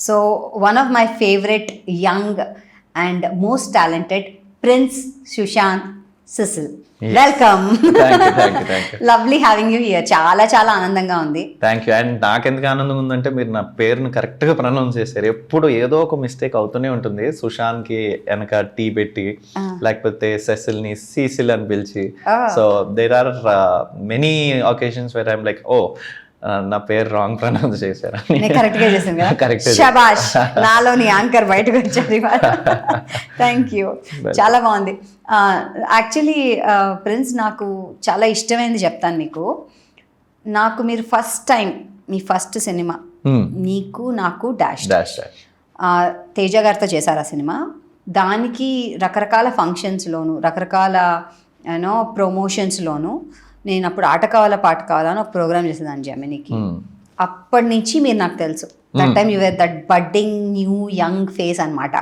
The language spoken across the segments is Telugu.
So one of my favourite young and most talented Prince Sushanth Cecil. Welcome. Lovely having you here. చాలా చాలా ఆనందంగా ఉంది. Thank you. అండ్ నాకెందుకు ఆనందంగా ఉందంటే మీరు నా పేరుని కరెక్ట్గా ప్రొనౌన్స్ చేశారు. ఎప్పుడు ఏదో ఒక మిస్టేక్ అవుతూనే ఉంటుంది. సుశాంత్కి వెనక టీ పెట్టి, లేకపోతే సెసిల్ని సీసిల్ అని పిలిచి. So there are many occasions where I'm like, oh నా పేరు రాంగ్ ప్రొనౌన్స్ చేశారు. కరెక్ట్ గా చేశాను కదా. కరెక్ట్. శబాష్, నాలోని యాంకర్ బయటకు వచ్చారు. Thank you. చాలా బాగుంది. యాక్చువల్లీ ప్రిన్స్, నాకు చాలా ఇష్టమైనది చెప్తాను మీకు. నాకు మీరు ఫస్ట్ టైం మీ ఫస్ట్ సినిమా నీకు నాకు డాష్ తేజ గారితో చేశారు ఆ సినిమా. దానికి రకరకాల ఫంక్షన్స్లోను, రకరకాల యూనో ప్రమోషన్స్లోను నేను అప్పుడు ఆట కావాలా పాట కావాలా అని ఒక ప్రోగ్రామ్ చేసేదాన్ని జెమినీకి. అప్పటి నుంచి మీరు నాకు తెలుసు. That time you were that budding new young face అనమాట.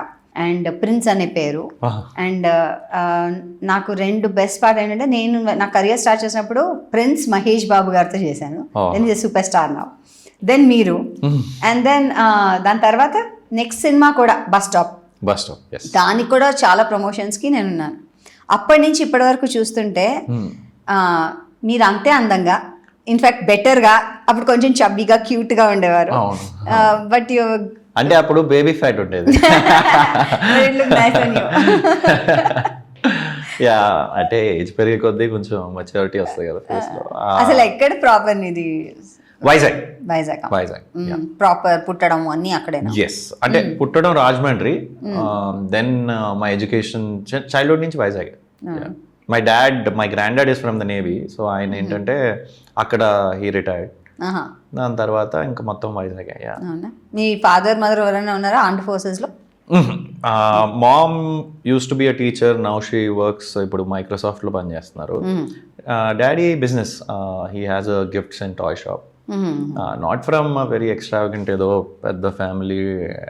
అండ్ ప్రిన్స్ అనే పేరు. అండ్ నాకు రెండు బెస్ట్ పార్ట్ ఏంటంటే, నేను నా కెరియర్ స్టార్ట్ చేసినప్పుడు ప్రిన్స్ మహేష్ బాబు గారితో చేశాను. Then is super star now. Then మీరు. అండ్ దెన్ దాని తర్వాత నెక్స్ట్ సినిమా కూడా బస్ స్టాప్. దానికి కూడా చాలా ప్రమోషన్స్కి నేను ఉన్నాను. అప్పటి నుంచి ఇప్పటి వరకు చూస్తుంటే మీరు అంతే అందంగా, ఇన్ఫాక్ట్ బెటర్గా, అప్పుడు కొంచెం చబ్బీగా క్యూట్గా ఉండేవారు. బట్ యు అంటే అప్పుడు బేబీ ఫ్యాట్ ఉండేది. యా, అంటే ఏజ్ పెరిగే కొద్దీ కొంచెం మెచ్యూరిటీ వస్తుంది కదా ఫేస్ లో. అసలు ఎక్కడ ప్రాపర్ ఇది? వైజాగ్. ప్రాపర్ పుట్టడం అన్ని అక్కడే? ఎస్, అంటే పుట్టడం Rajahmundry. Then my education childhood నుంచి Vizag. My grand dad is from the navy. So ఆయన ఏంటంటే అక్కడ హీ రిటైర్డ్. దాని తర్వాత ఇంకా మొత్తం వైజాగ్. మీ ఫాదర్ మదర్ ఎవరైనా ఉన్నారా ఆర్మ్డ్ ఫోర్సెస్ లో? Mom used to be a teacher, now she works. ఇప్పుడు మైక్రోసాఫ్ట్ లో పనిచేస్తున్నారు. Daddy business, he has a gifts and toy shop. Not from very extravagant ఏదో పెద్ద ఫ్యామిలీ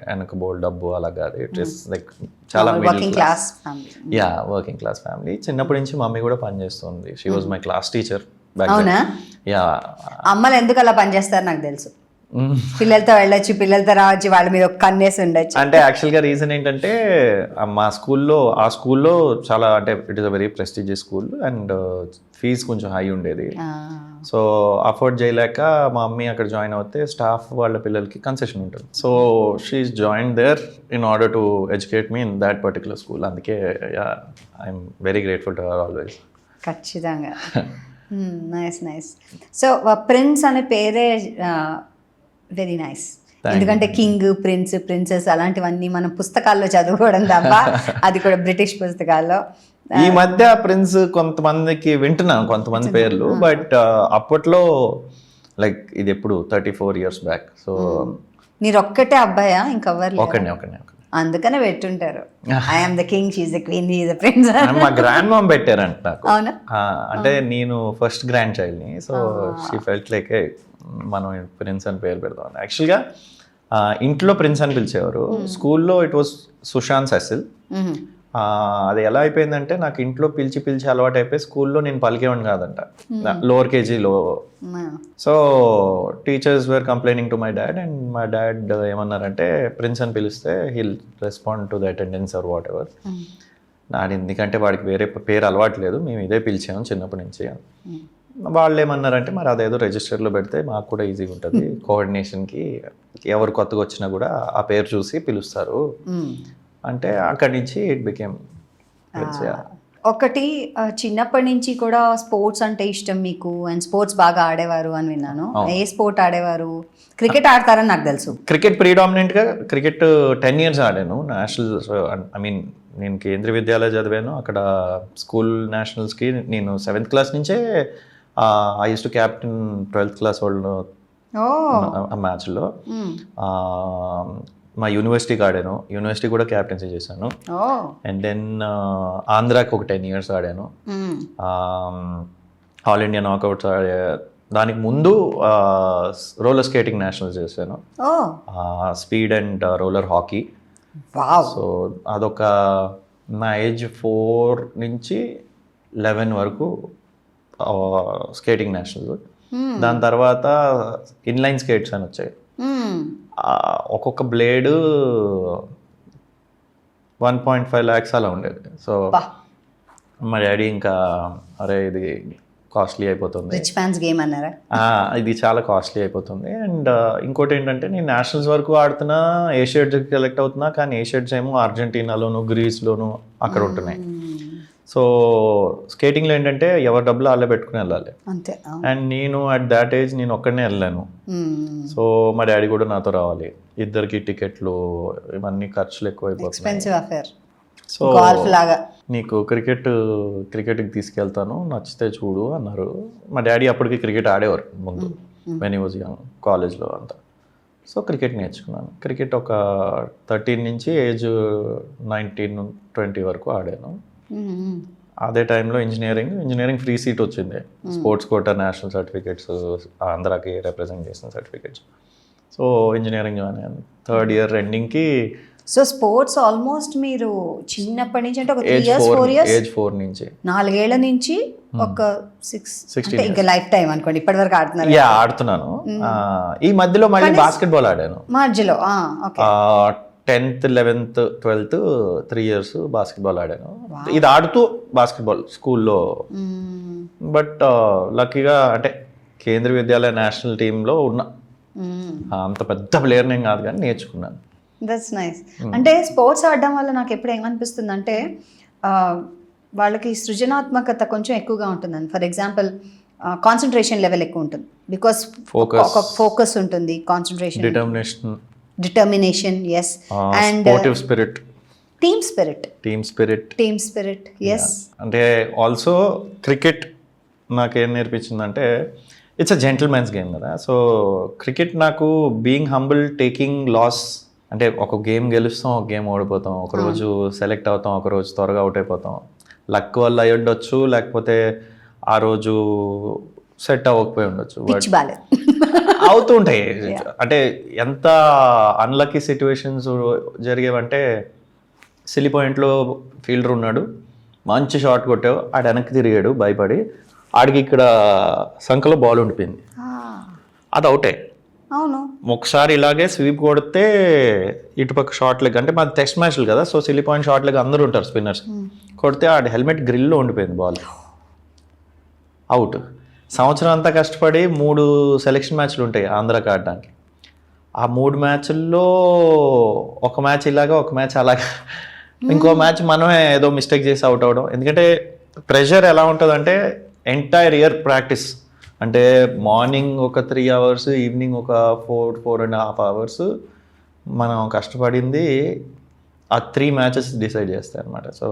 వెనక బోల్డ్ డబ్బు అలా కాదు. ఇట్ ఇస్ లైక్ చాలా వర్కింగ్ క్లాస్ ఫ్యామిలీ. చిన్నప్పటి నుంచి మమ్మీ కూడా పనిచేస్తుంది. She was my class teacher. Yeah. అమ్మలు ఎందుకు అలా పనిచేస్తారు నాకు తెలుసు. పిల్లలతో వెళ్ళొచ్చు, పిల్లలతో రావచ్చు, వాళ్ళ మీద ఒక కన్నేసి ఉండొచ్చు. అంటే యాక్చువల్గా రీజన్ ఏంటంటే, మా ఆ స్కూల్లో చాలా, అంటే it is a very prestigious school and fees కొంచెం హై ఉండేది. సో అఫోర్డ్ చేయలేక మా మమ్మీ అక్కడ జాయిన్ అవుతే స్టాఫ్ వాళ్ళ పిల్లలకి కన్సెషన్ ఉంటుంది. So she's join there in order to educate me in that particular school. అందుకే I'm very grateful to her always. ఖచ్చితంగా. నైస్. సో ప్రిన్స్ అనే పేరే వెరీ నైస్. ఎందుకంటే కింగ్, ప్రిన్స్, ప్రిన్సెస్ అలాంటివన్నీ మనం పుస్తకాల్లో చదువుకోవడం తప్ప, అది కూడా బ్రిటిష్ పుస్తకాల్లో. ఈ మధ్య ప్రిన్స్ కొంతమందికి వింటున్నాను, కొంతమంది పేర్లు. బట్ అప్పట్లో లైక్ ఇది ఎప్పుడు 34 years బ్యాక్. సో మీరు ఒక్కటే అబ్బాయా? ఇంకెవ్వరు? ఒకనే. అందుకనే పెట్టుంటారు, I'm the king, she's the queen, he is the prince. మా గ్రాండ్ మామ్ పెట్టారంట నాకు. అవునా? అంటే నేను ఫస్ట్ గ్రాండ్ చైల్డ్ ని. సో షీ ఫెల్ట్ లైక్ మనం ప్రిన్స్ అని పేరు పెడతాం. యాక్చువల్గా ఇంట్లో ప్రిన్స్ అని పిలిచేవారు. స్కూల్లో ఇట్ వాస్ సుశాంత్ సెసిల్. అది ఎలా అయిపోయిందంటే, నాకు ఇంట్లో పిలిచి అలవాటు అయిపోయి స్కూల్లో నేను పలికేవాడిని కాదంట, లోవర్ కేజీలో. So teachers were complaining to my dad, and my dad ఏమన్నారంటే, ప్రిన్స్ అని పిలిస్తే he'll respond to the attendance or whatever. నాది ఎందుకంటే వాడికి వేరే పేరు అలవాటు లేదు, మేము ఇదే పిలిచాము చిన్నప్పటి నుంచి. వాళ్ళు ఏమన్నారంటే, మరి అదేదో రిజిస్టర్లో పెడితే మాకు కూడా ఈజీగా ఉంటుంది, కోఆర్డినేషన్కి ఎవరు కొత్తగా వచ్చినా కూడా ఆ పేరు చూసి పిలుస్తారు అంటే, అక్కడి నుంచి ఇట్ బికేమ్. ఒకటి, చిన్నప్పటి నుంచి కూడా స్పోర్ట్స్ అంటే ఇష్టం మీకు, అండ్ స్పోర్ట్స్ బాగా ఆడేవారు అని విన్నాను. ఏ స్పోర్ట్ ఆడేవారు? క్రికెట్ ఆడతారని నాకు తెలుసు. క్రికెట్ ప్రీడామినెంట్గా, క్రికెట్ 10 years ఆడాను. నేషనల్, ఐ మీన్ నేను కేంద్రీయ విద్యాలయ చదివాను. అక్కడ స్కూల్ నేషనల్స్కి నేను 7th class నుంచే I use to captain 12th class వాళ్ళు మ్యాచ్లో. మా యూనివర్సిటీకి ఆడాను, యూనివర్సిటీ కూడా క్యాప్టెన్సీ చేశాను. అండ్ దెన్ ఆంధ్రాకి ఒక 10 years ఆడాను. ఆల్ ఇండియా నాకౌట్స్ ఆడే. దానికి ముందు రోలర్ స్కేటింగ్ నేషనల్స్ చేశాను, speed and roller hockey. So అదొక నా ఏజ్ 4 నుంచి 11 వరకు స్కేటింగ్ నేషనల్స్. దాని తర్వాత ఇన్లైన్ స్కేట్స్ అని వచ్చాయి. ఒక్కొక్క బ్లేడు 1.5 lakhs అలా ఉండేది. సో మా డాడీ ఇంకా అరే ఇది కాస్ట్లీ అయిపోతుంది, రిచ్ ఫ్యాన్స్ గేమ్ అన్నారా? ఇది చాలా కాస్ట్లీ అయిపోతుంది. అండ్ ఇంకోటి ఏంటంటే నేను నేషనల్స్ వరకు ఆడుతున్నా, ఏషియడ్స్కి సెలెక్ట్ అవుతున్నా, కానీ ఏషియడ్స్ ఏమో అర్జెంటీనాలోను గ్రీస్లోను అక్కడ ఉంటున్నాయి. సో స్కేటింగ్లో ఏంటంటే ఎవరి డబ్బులు వాళ్ళే పెట్టుకుని వెళ్ళాలి. అంతే. అండ్ నేను అట్ దాట్ ఏజ్ నేను ఒక్కడనే వెళ్ళాను. సో మా డాడీ కూడా నాతో రావాలి, ఇద్దరికి టికెట్లు ఇవన్నీ ఖర్చులు ఎక్కువైపోతాయి. Expensive affair. సో నీకు క్రికెట్కి తీసుకెళ్తాను, నచ్చితే చూడు అన్నారు. మా డాడీ అప్పటికి క్రికెట్ ఆడేవారు ముందు, వెన్ హీ వాజ్ యంగ్, కాలేజ్లో అంతా. సో క్రికెట్ నేర్చుకున్నాను. క్రికెట్ ఒక 13 నుంచి ఏజ్ 19-20 వరకు ఆడాను. అదే టైంలో ఇంజనీరింగ్ ఫ్రీ సీట్ వచ్చింది, స్పోర్ట్స్ కోటా, నేషనల్ సర్టిఫికేట్స్, ఆంధ్రాకి రిప్రజెంట్ చేసిన సర్టిఫికేట్స్. సో ఇంజనీరింగ్ జాయిన్ అయ్యాను. 3rd year ఎండింగ్కి. సో స్పోర్ట్స్ ఆల్మోస్ట్ మీరు చిన్నప్పటి నుంచి అంటే ఒక 3 years 4 years ఏజ్ 4 నుంచి 4 ఏళ్ల నుంచి ఒక 16 ఇంకా లైఫ్ టైం అనుకోండి ఇప్పటి వరకు ఆడుతున్నారు. ఆడుతున్నాను. ఈ మధ్యలో మళ్ళీ బాస్కెట్బాల్ ఆడాను మధ్యలో. 10th 11th 12th 3 years basketball ఆడాను. ఇది ఆడుతూ బాస్కెట్బాల్ స్కూల్లో. బట్ లక్కీగా అంటే కేంద్రీయ విద్యాలయ నేషనల్ టీంలో ఉన్నా. అంత పెద్ద ప్లేయర్ నేను కాదు కానీ నేర్చుకున్నాను. That's nice. అంటే స్పోర్ట్స్ ఆడడం వల్ల నాకు ఎప్పుడు ఏమనిపిస్తుంది అంటే వాళ్ళకి సృజనాత్మకత కొంచెం ఎక్కువగా ఉంటుందని. ఫర్ ఎగ్జాంపుల్ కాన్సన్ట్రేషన్ లెవెల్ ఎక్కువ ఉంటుంది, బికాస్ ఫోకస్ ఉంటుంది, concentration, determination. Yes. And spirit, team spirit. Yes. అంటే ఆల్సో క్రికెట్ నాకేం నేర్పించిందంటే ఇట్స్ అ జెంటిల్మెన్స్ గేమ్ కదా. సో క్రికెట్ నాకు బీయింగ్ హంబుల్, టేకింగ్ లాస్, అంటే ఒక గేమ్ గెలుస్తాం, ఒక గేమ్ ఓడిపోతాం, ఒకరోజు సెలెక్ట్ అవుతాం, ఒకరోజు త్వరగా అవుట్ అయిపోతాం, లక్ వల్ల అయి ఉండొచ్చు, లేకపోతే ఆ రోజు సెట్ అవ్వకపోయి ఉండొచ్చు, అవుతూ ఉంటాయి. అంటే ఎంత అన్లక్కీ సిచ్యువేషన్స్ జరిగేవంటే సిలీ పాయింట్లో ఫీల్డర్ ఉన్నాడు, మంచి షాట్ కొట్టావు, ఆడు వెనక్కి తిరిగాడు భయపడి, ఆడికి ఇక్కడ సంఖలో బాల్ ఉండిపోయింది, అది అవుటే. అవును. ఒకసారి ఇలాగే స్వీప్ కొడితే ఇటుపక్క షార్ట్ లెగ్, అంటే మాది టెస్ట్ మ్యాచ్లు కదా, so silly point short leg అందరూ ఉంటారు స్పిన్నర్స్, కొడితే ఆ హెల్మెట్ గ్రిల్లో ఉండిపోయింది బాల్, అవుట్. సంవత్సరం అంతా కష్టపడి 3 సెలెక్షన్ మ్యాచ్లు ఉంటాయి ఆంధ్రాకి ఆడడానికి. ఆ 3 మ్యాచ్ల్లో ఒక మ్యాచ్ ఇలాగా, ఒక మ్యాచ్ అలాగా, ఇంకో మ్యాచ్ మనమే ఏదో మిస్టేక్ చేసి అవుట్ అవ్వడం. ఎందుకంటే ప్రెషర్ ఎలా ఉంటుందంటే ఎంటైర్ ఇయర్ ప్రాక్టీస్, అంటే మార్నింగ్ ఒక 3 hours, ఈవినింగ్ ఒక 4.5 hours మనం కష్టపడింది ఆ 3 matches డిసైడ్ చేస్తాయి అనమాట. సో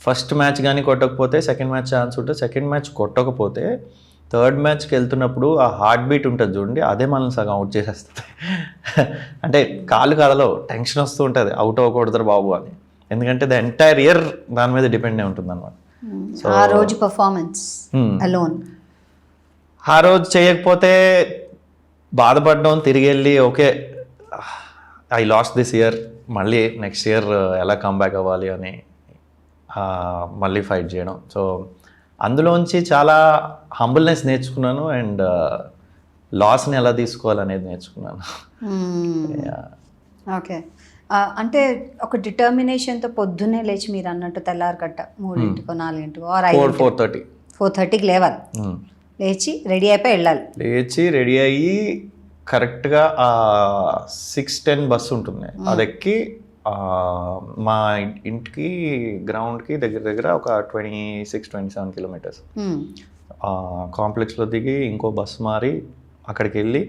ఫస్ట్ మ్యాచ్ కానీ కొట్టకపోతే సెకండ్ మ్యాచ్ ఛాన్స్ ఉంటుంది, సెకండ్ మ్యాచ్ కొట్టకపోతే థర్డ్ మ్యాచ్కి వెళ్తున్నప్పుడు ఆ హార్ట్ బీట్ ఉంటుంది చూడండి, అదే మనల్ని సగం అవుట్ చేసేస్తుంది. అంటే కాళ్ళు కదలో, టెన్షన్ వస్తూ ఉంటుంది అవుట్ అవ్వకూడదు బాబు అని, ఎందుకంటే ద ఎంటైర్ ఇయర్ దాని మీద డిపెండ్ అయి ఉంటుంది అనమాట. సో ఆ రోజు పర్ఫార్మెన్స్ అలోన్, ఆ రోజు చేయకపోతే బాధపడడం, తిరిగి వెళ్ళి okay I last this year, మళ్ళీ నెక్స్ట్ ఇయర్ ఎలా కంబ్యాక్ అవ్వాలి అని మళ్ళీ ఫైట్ చేయడం. సో అందులోంచి చాలా హంబుల్నెస్ నేర్చుకున్నాను, అండ్ లాస్ని ఎలా తీసుకోవాలనేది నేర్చుకున్నాను. ఓకే. అంటే ఒక డిటర్మినేషన్తో పొద్దున్నే లేచి మీరు అన్నట్టు తెల్లారకట్ట 3 4 or 4:30కి లేవాలి, లేచి రెడీ అయిపోయి వెళ్ళాలి, లేచి రెడీ అయ్యి కరెక్ట్గా 6:10 బస్సు ఉంటుంది, అది ఎక్కి మా ఇంటికి గ్రౌండ్కి దగ్గర ఒక 26-27 kilometers కాంప్లెక్స్లో దిగి ఇంకో బస్సు మారి అక్కడికి వెళ్ళి,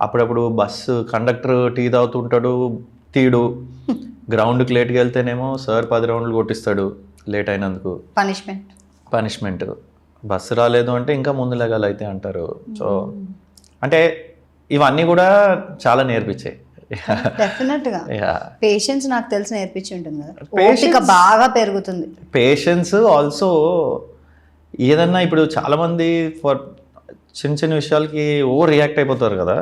అప్పుడప్పుడు బస్సు కండక్టర్ టీ తాగుతుంటాడు, తీడు, గ్రౌండ్కి లేట్కి వెళ్తేనేమో సార్ 10 rounds కొట్టిస్తాడు లేట్ అయినందుకు, పనిష్మెంట్. బస్సు రాలేదు అంటే ఇంకా ముందు లెగాలి అయితే అంటారు. సో అంటే ఇవన్నీ కూడా చాలా నేర్పించాయి. డెఫినెట్గా పేషెన్స్ నాకు తెలిసి నేర్పించి ఉంటుంది కదా, ఓపిక బాగా పెరుగుతుంది. పేషెన్స్ ఆల్సో, ఏదన్నా ఇప్పుడు చాలామంది ఫర్ చిన్న విషయాలకి రియాక్ట్ అయిపోతారు కదా,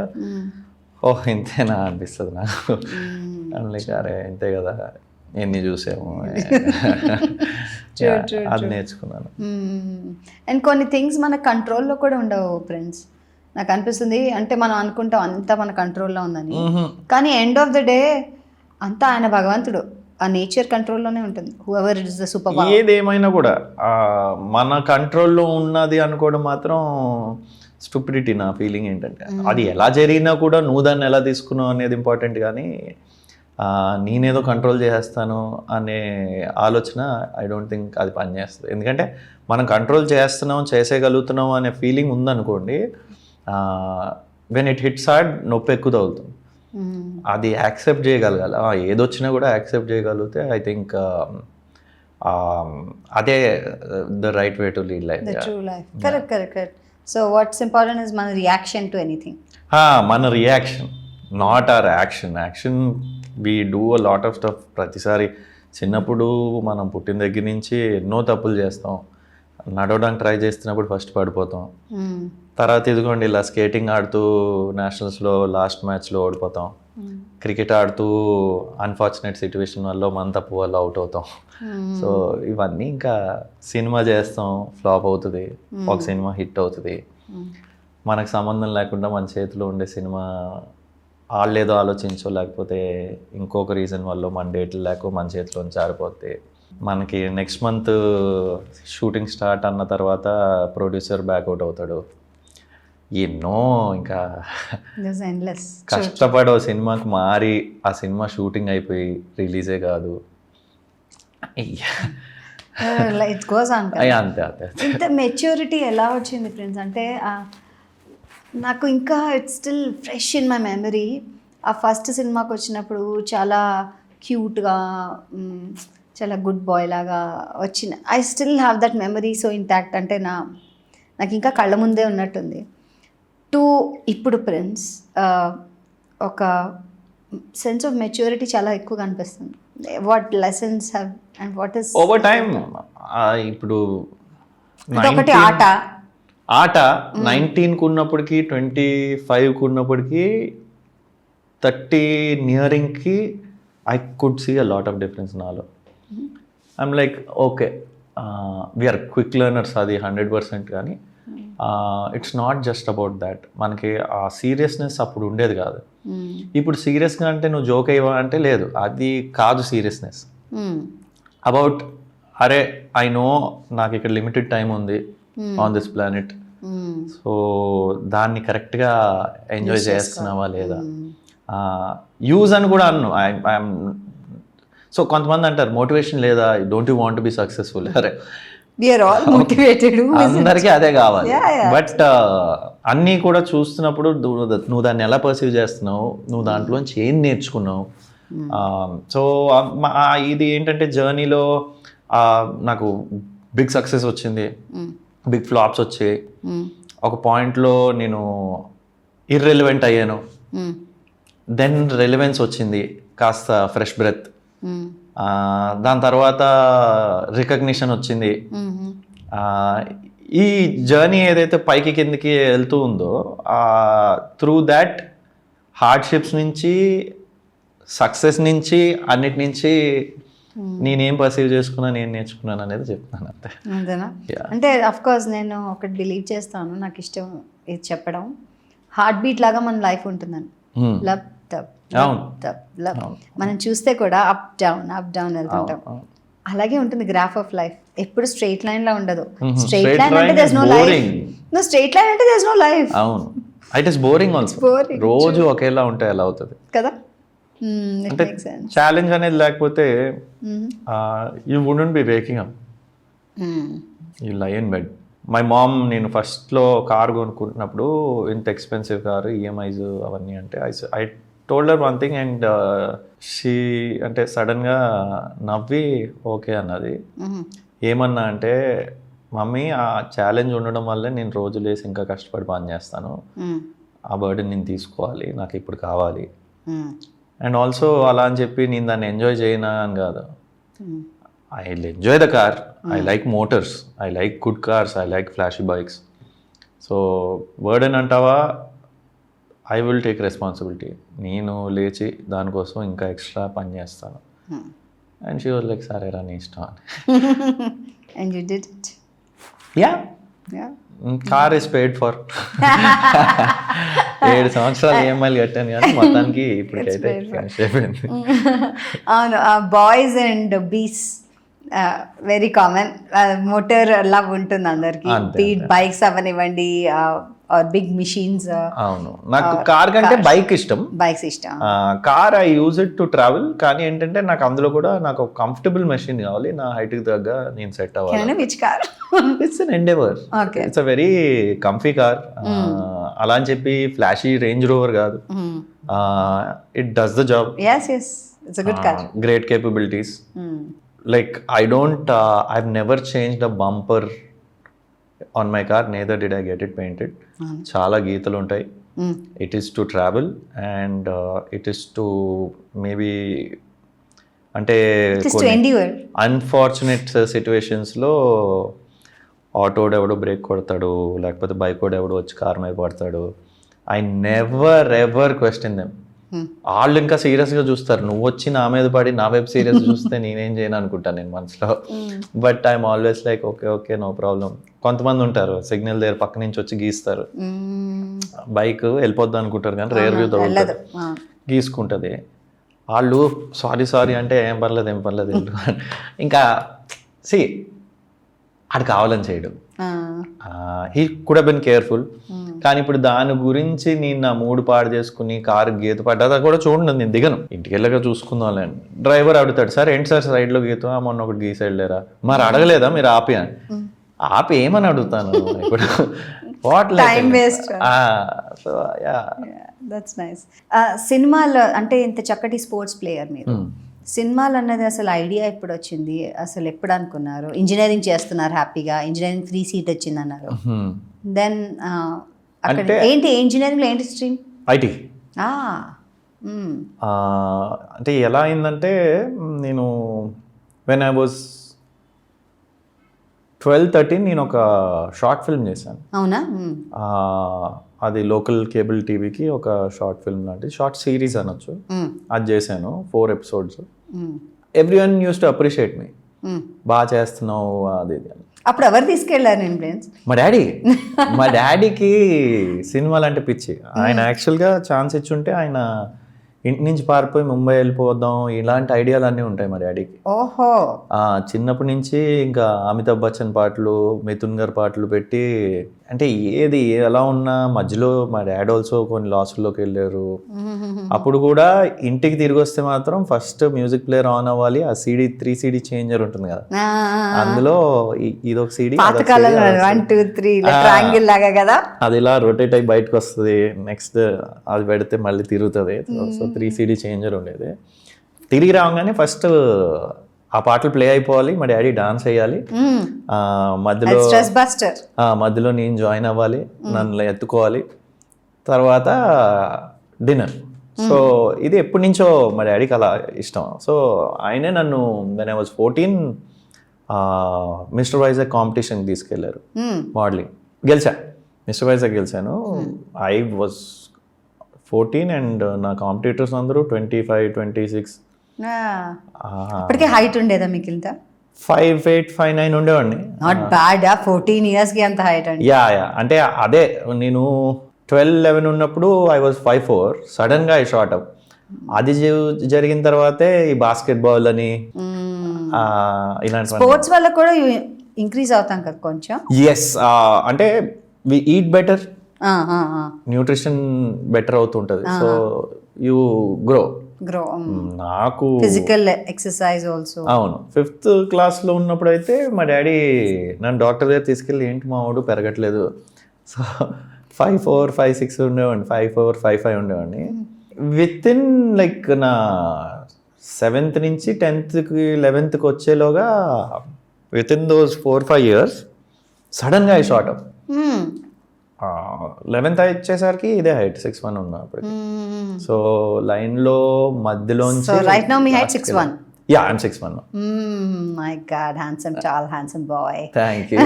ఓహ్ ఇంతేనా అనిపిస్తుంది నాకు, అందుకే అరే ఇంతే కదా ఎన్ని చూసాము, అది నేర్చుకున్నాను. అండ్ కొన్ని థింగ్స్ మన కంట్రోల్లో కూడా ఉండవు ఫ్రెండ్స్. నాకు అనిపిస్తుంది. అంటే మనం అనుకుంటాం అంతా మన కంట్రోల్లో ఉందని, కానీ ఎండ్ ఆఫ్ ద డే అంతా ఆయన భగవంతుడు, ఆ నేచర్ కంట్రోల్లోనే ఉంటుంది. Whoever it is the super power. ఏదేమైనా కూడా మన కంట్రోల్లో ఉన్నది అనుకోవడం మాత్రం స్టూపిడిటీ. నా ఫీలింగ్ ఏంటంటే అది ఎలా జరిగినా కూడా నువ్వు దాన్ని ఎలా తీసుకున్నావు అనేది ఇంపార్టెంట్, కానీ నేనేదో కంట్రోల్ చేసేస్తాను అనే ఆలోచన ఐ డోంట్ థింక్ అది పనిచేస్తుంది. ఎందుకంటే మనం కంట్రోల్ చేస్తున్నాం, చేసేయగలుగుతున్నాం అనే ఫీలింగ్ ఉందనుకోండి, వెన్ ఇట్ హిట్స్ హార్డ్ నొప్పి ఎక్కువ తగులుతుంది. అది యాక్సెప్ట్ చేయగలగాలి. ఏదొచ్చినా కూడా యాక్సెప్ట్ చేయగలిగితే ఐ థింక్ అదే the right way to lead life. Correct. So what's important is మన రియాక్షన్ టు ఎనీథింగ్. మన reaction, not our action. We do a lot of stuff. ప్రతిసారి చిన్నప్పుడు మనం పుట్టిన దగ్గర నుంచి ఎన్నో తప్పులు చేస్తాం. నడవడానికి ట్రై చేస్తున్నప్పుడు ఫస్ట్ పడిపోతాం. తర్వాత ఇదిగోండి ఇలా స్కేటింగ్ ఆడుతూ నేషనల్స్లో లాస్ట్ మ్యాచ్లో ఓడిపోతాం. క్రికెట్ ఆడుతూ అన్ఫార్చునేట్ సిచ్యువేషన్ వల్ల మన తప్పు వల్ల అవుట్ అవుతాం. సో ఇవన్నీ ఇంకా సినిమా చేస్తాం, ఫ్లాప్ అవుతుంది. ఒక సినిమా హిట్ అవుతుంది. మనకు సంబంధం లేకుండా మన చేతిలో ఉండే సినిమా వాళ్ళేదో ఆలోచించో లేకపోతే ఇంకొక రీజన్ వల్ల మన డేట్లు లేక మన చేతిలో జారిపోతే, మనకి నెక్స్ట్ మంత్ షూటింగ్ స్టార్ట్ అన్న తర్వాత ప్రొడ్యూసర్ బ్యాక్అవుట్ అవుతాడు. ఎన్నో ఇంకా కష్టపడి ఒక సినిమాకి మారి ఆ సినిమా షూటింగ్ అయిపోయి రిలీజే కాదు. ఇంత మెచ్యూరిటీ ఎలా వచ్చింది ఫ్రెండ్స్ అంటే నాకు ఇంకా it's still fresh in my memory. ఆ ఫస్ట్ సినిమాకి వచ్చినప్పుడు చాలా క్యూట్గా, చాలా గుడ్ బాయ్ లాగా వచ్చిన. I still have that memory so intact. అంటే నాకు ఇంకా కళ్ళ ముందే ఉన్నట్టుంది. టు ఇప్పుడు ఫ్రెండ్స్ ఒక సెన్స్ ఆఫ్ మెచ్యూరిటీ చాలా ఎక్కువగా అనిపిస్తుంది. What lessons have and what is over time. ఇప్పుడు ఒకటి ఆట 19కు ఉన్నప్పటికీ 25కు ఉన్నప్పటికీ 30 నియరింగ్కి I could see a lot of difference నాలో. I'm like okay, we're quick learners, అది 100%. కానీ it's not just about that. మనకి ఆ సీరియస్నెస్ అప్పుడు ఉండేది కాదు. ఇప్పుడు సీరియస్గా అంటే నువ్వు జోక్ అయ్యవా అంటే లేదు, అది కాదు సీరియస్నెస్. అబౌట్ అరే ఐ నో నాకు ఇక్కడ లిమిటెడ్ టైం ఉంది ఆన్ దిస్ ప్లానెట్, సో దాన్ని కరెక్ట్గా ఎంజాయ్ చేస్తున్నావా లేదా, యూజ్ అని కూడా అన్ను. ఐఎమ్ సో కొంతమంది అంటారు మోటివేషన్ లేదా, don't you want to be successful. అరే అందరికీ అదే కావాలి. బట్ అన్నీ కూడా చూస్తున్నప్పుడు నువ్వు దాన్ని ఎలా పర్సీవ్ చేస్తున్నావు, నువ్వు దాంట్లోంచి ఏం నేర్చుకున్నావు. సో ఇది ఏంటంటే జర్నీలో నాకు బిగ్ సక్సెస్ వచ్చింది, బిగ్ ఫ్లాప్స్ వచ్చాయి. ఒక పాయింట్లో నేను ఇర్రెలవెంట్ అయ్యాను, దెన్ రెలవెన్స్ వచ్చింది, కాస్త ఫ్రెష్ బ్రెత్. దాని తర్వాత రికగ్నిషన్ వచ్చింది. ఈ జర్నీ ఏదైతే పైకి కిందకి వెళ్తూ ఉందో త్రూ దాట్ హార్డ్షిప్స్ నుంచి, సక్సెస్ నుంచి, అన్నిటి నుంచి నేనేం పర్సీవ్ చేసుకున్నా, నేను నేర్చుకున్నాను అనేది చెప్తాను అంతే. అంతేనా? అంటే అఫ్ కోర్స్ నేను ఒకటి బిలీవ్ చేస్తాను, నాకు ఇష్టం ఇది చెప్పడం. హార్ట్ బీట్ లాగా మన లైఫ్ ఉంటుందని. లవ్ తప్ లవ్. మనం చూస్తే కూడా అప్ డౌన్ వెళ్తుంటాం. అలాగే ఉంటుంది గ్రాఫ్ ఆఫ్ లైఫ్. ఎప్పుడు స్ట్రైట్ లైన్ లా ఉండదు. స్ట్రైట్ లైన్ అంటే there is no life. No straight line అంటే దేర్ ఇస్ నో లైఫ్. అవును, ఇట్ ఇస్ బోరింగ్ ఆల్సో. రోజు ఒకేలా ఉంటే ఎలా అవుతుంది కదా? అంటే ఛాలెంజ్ అనేది లేకపోతే you wouldn't B waking up, you లై ఇన్ బెడ్. మై మామ్, నేను ఫస్ట్లో కార్ కొనుక్కుంటున్నప్పుడు, ఇంత ఎక్స్పెన్సివ్ కారు, ఈఎంఐస్ అవన్నీ అంటే I told her one thing and she అంటే సడన్గా నవ్వి ఓకే అన్నది. ఏమన్నా అంటే, మమ్మీ ఆ ఛాలెంజ్ ఉండడం వల్లే నేను రోజు లేసి ఇంకా కష్టపడి పని చేస్తాను, ఆ బర్డెన్ నేను తీసుకోవాలి, నాకు ఇప్పుడు కావాలి. అండ్ ఆల్సో అలా అని చెప్పి నేను దాన్ని ఎంజాయ్ చేయనా అని కాదు, I enjoy the car, I like Motors, I like good cars, I like flashy bikes. So burden అంటావా, ఐ విల్ టేక్ రెస్పాన్సిబిలిటీ. నేను లేచి దానికోసం ఇంకా ఎక్స్ట్రా పని చేస్తాను. అండ్ షీ వాజ్ లైక్ సరేరా నీ ఇష్టం అని. And you did it. Yeah, car is paid for 7 సంవత్సరాలు ఈఎంఐలు కట్టాను కానీ మొత్తానికి ఇప్పటికైతే ఫినిష్ అయిపోయింది. అవును, బాయ్స్ అండ్ బీస్ వెరీ కామన్, మోటార్ లవ్ ఉంటుంది అందరికి. బీట్ బైక్స్ అవనివ్వండి, బిగ్ మిషన్స్. అవును, నాకు కార్ కంటే బైక్ ఇష్టం. బైక్స్ ఇష్టం. Car I use it to travel, కానీ ఏంటంటే నాకు అందులో కూడా నాకు ఒక కంఫర్టబుల్ మెషిన్ కావాలి, నా హైట్ కి తగ్గ నేను సెట్ అవ్వాలి. Which car? It's an endeavour, it's a very comfy car. అలా అని చెప్పి ఫ్లాషీ రేంజ్ రోవర్ కాదు, it does the job. It's a good car, great capabilities. Like I've never changed a bumper on my car, neither did I get it painted. Chala geetalu untai. It is to travel and it is to maybe ante unfortunate situations lo auto ఎవడో బ్రేక్ కొడతాడు, లేకపోతే బైక్ వాడు ఎవడో వచ్చి కార్ మీద పడతాడు. I never ever question them. వాళ్ళు ఇంకా సీరియస్గా చూస్తారు, నువ్వు వచ్చి నా మీద పడి నా వైపు సీరియస్ చూస్తే నేనేం చేయను అనుకుంటాను నేను మనసులో. But I'm always like okay okay no problem. కొంతమంది ఉంటారు సిగ్నల్ దగ్గర పక్క నుంచి వచ్చి గీస్తారు, బైక్ వెళ్ళిపోద్ది అనుకుంటారు కానీ రేర్ వ్యూ తగ్గుతుంది, గీసుకుంటుంది. వాళ్ళు సారీ అంటే ఏం పర్లేదు ఇంకా సి అది కావాలని చేయడం. He could have been careful. కానీ ఇప్పుడు దాని గురించి నేను నా మూడు పాడు చేసుకుని కారు గీత పడ్డా కూడా చూడండి, నేను దిగను, ఇంటికి వెళ్ళగా చూసుకుందాం. డ్రైవర్ అడుగుతాడు, సార్ ఏంటి సార్ సైడ్లో గీత, మొన్న ఒకటి గీసి వెళ్ళారా, మరి అడగలేదా మీరు ఆపి అని. ఆపి ఏమని అడుగుతాను ఇప్పుడు, వాట్ దట్స్ నైస్. సినిమాలో అంటే ఇంత చక్కటి స్పోర్ట్స్ ప్లేయర్ మీరు, సినిమాలు అన్నది అసలు ఐడియా ఎప్పుడు వచ్చింది, అసలు ఎప్పుడు అనుకున్నారు? ఇంజనీరింగ్ చేస్తున్నారు హ్యాపీగా, ఇంజనీరింగ్ 3 సీట్ వచ్చింది అన్నారు. దెన్ అక్కడ ఏంటి ఇంజనీరింగ్లో ఏంటి స్ట్రీమ్? ఐటీ. అంటే ఎలా అయిందంటే నేను వెన్ ఐ వాజ్ 12-13 నేను ఒక షార్ట్ ఫిల్మ్ చేశాను. అవునా? అది లోకల్ కేబుల్ టీవీకి ఒక షార్ట్ ఫిల్మ్ లాంటి షార్ట్ సిరీస్ అనొచ్చు. అది చేశాను 4 episodes. Everyone used to appreciate me, బాగా చేస్తున్నావు అది ఇది అని. అప్పుడు ఎవరు తీసుకెళ్లారు నేను ఫ్రెండ్స్? మా డాడీకి సినిమాలు అంటే పిచ్చి. ఆయన యాక్చువల్గా ఛాన్స్ ఇచ్చుంటే ఆయన ఇంటి నుంచి పారిపోయి ముంబై వెళ్ళిపోదాం ఇలాంటి ఐడియాలు అన్నీ ఉంటాయి మా డాడీకి. ఓహో. చిన్నప్పటి నుంచి ఇంకా అమితాబ్ బచ్చన్ పాటలు, మిథున్ గారి పాటలు పెట్టి, అంటే ఏది ఎలా ఉన్నా మధ్యలో మా డాడీ ఆల్సో కొన్ని లాస్లోకి వెళ్ళారు. అప్పుడు కూడా ఇంటికి తిరిగి వస్తే మాత్రం ఫస్ట్ మ్యూజిక్ ప్లేయర్ ఆన్ అవ్వాలి, ఆ CD 3 CD చేంజర్ ఉంటుంది కదా, అందులో ఇదొక CD, 1 2 3 ట్రయాంగిల్ లాగా కదా, అది ఇలా రొటేట్ అయ్యి బయటకు వస్తుంది, నెక్స్ట్ అది పెడితే మళ్ళీ తిరుగుతుంది. సో 3 CD చేంజర్ ఉండేది. తిరిగి రాగానే ఫస్ట్ ఆ పాటలు ప్లే అయిపోవాలి, మా డాడీ డాన్స్ వేయాలి, మధ్యలో నేను జాయిన్ అవ్వాలి, నన్ను ఎత్తుకోవాలి, తర్వాత డిన్నర్. సో ఇది ఎప్పటి నుంచో మా డాడీకి అలా ఇష్టం. సో ఆయనే నన్ను when I was 14 mister Vizag కాంపిటీషన్కి తీసుకెళ్లారు, మోడలింగ్. గెలిచా, మిస్టర్ వైజాగ్ గెలిచాను. ఐ వాజ్ 14 అండ్ నా కాంపిటీటర్స్ అందరూ 25, 26. అప్పటికే హైట్ ఉండేదా మీకు? ఇంత 5'8", 5'9" ఉండేవాడిని. Not bad. 14 years కి అంత హైట్ అండి. యా అంటే అదే నేను 12-11 ఉన్నప్పుడు ఐ వాజ్ 5'4", సడన్ గా ఐ షార్ట్ అప్. అది జరిగిన తర్వాతే ఈ బాస్కెట్ బాల్ అని ఇలాంటి స్పోర్ట్స్ వల్ల కూడా ఇంక్రీజ్ అవుతాం కదా కొంచెం. ఎస్, అంటే we eat better, nutrition better అవుతుంటది, సో యూ గ్రో. నాకు ఫిజికల్ ఎక్సర్సైజ్ ఆల్సో. అవును, 5th క్లాస్లో ఉన్నప్పుడు అయితే మా డాడీ నన్ను డాక్టర్ దగ్గర తీసుకెళ్ళి, ఏంటి మా వాడు పెరగట్లేదు, సో 5'4", 5'6" ఉండేవాడిని, 5'4", 5'5" ఉండేవాడిని. విత్ ఇన్ లైక్ నా 7th నుంచి 10th కి 11th కి వచ్చేలోగా విత్ ఇన్ దోస్ 4-5 years సడన్గా ఐ షార్ట్ అప్. 11th వచ్చేసరికి ఇదే హైట్ 6'1" ఉన్నా అప్పుడు. సో లైన్లో మధ్యలోంచి రైట్ నౌ మీ height 6'1"? Yeah, I'm 6'1". My god, handsome, చాలా handsome boy. Thank you.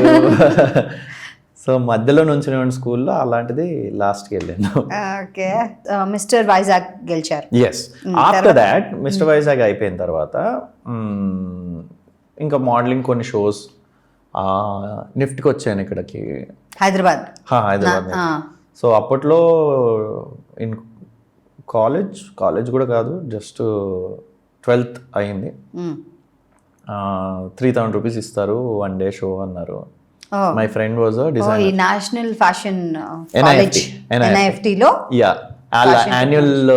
So మధ్యలో నుంచి స్కూల్లో అలాంటిది లాస్ట్కి వెళ్ళాను. ఓకే, మిస్టర్ వైజాగ్ గెలిచారు. Yes, after that mister Vizag అయిపోయిన తర్వాత ఇంకా మోడలింగ్ కొన్ని షోస్ నిఫ్ట్కి వచ్చాను ఇక్కడికి, హైదరాబాద్. హైదరాబాద్. సో అప్పట్లో ఇన్ కాలేజ్ కూడా కాదు, జస్ట్ 12th అయింది. 3,000 రూపీస్ ఇస్తారు, 1 day షో అన్నారు. మై ఫ్రెండ్ వాజ్ ఈ నేషనల్ ఫ్యాషన్ కాలేజ్ NIFT లో యాన్యువల్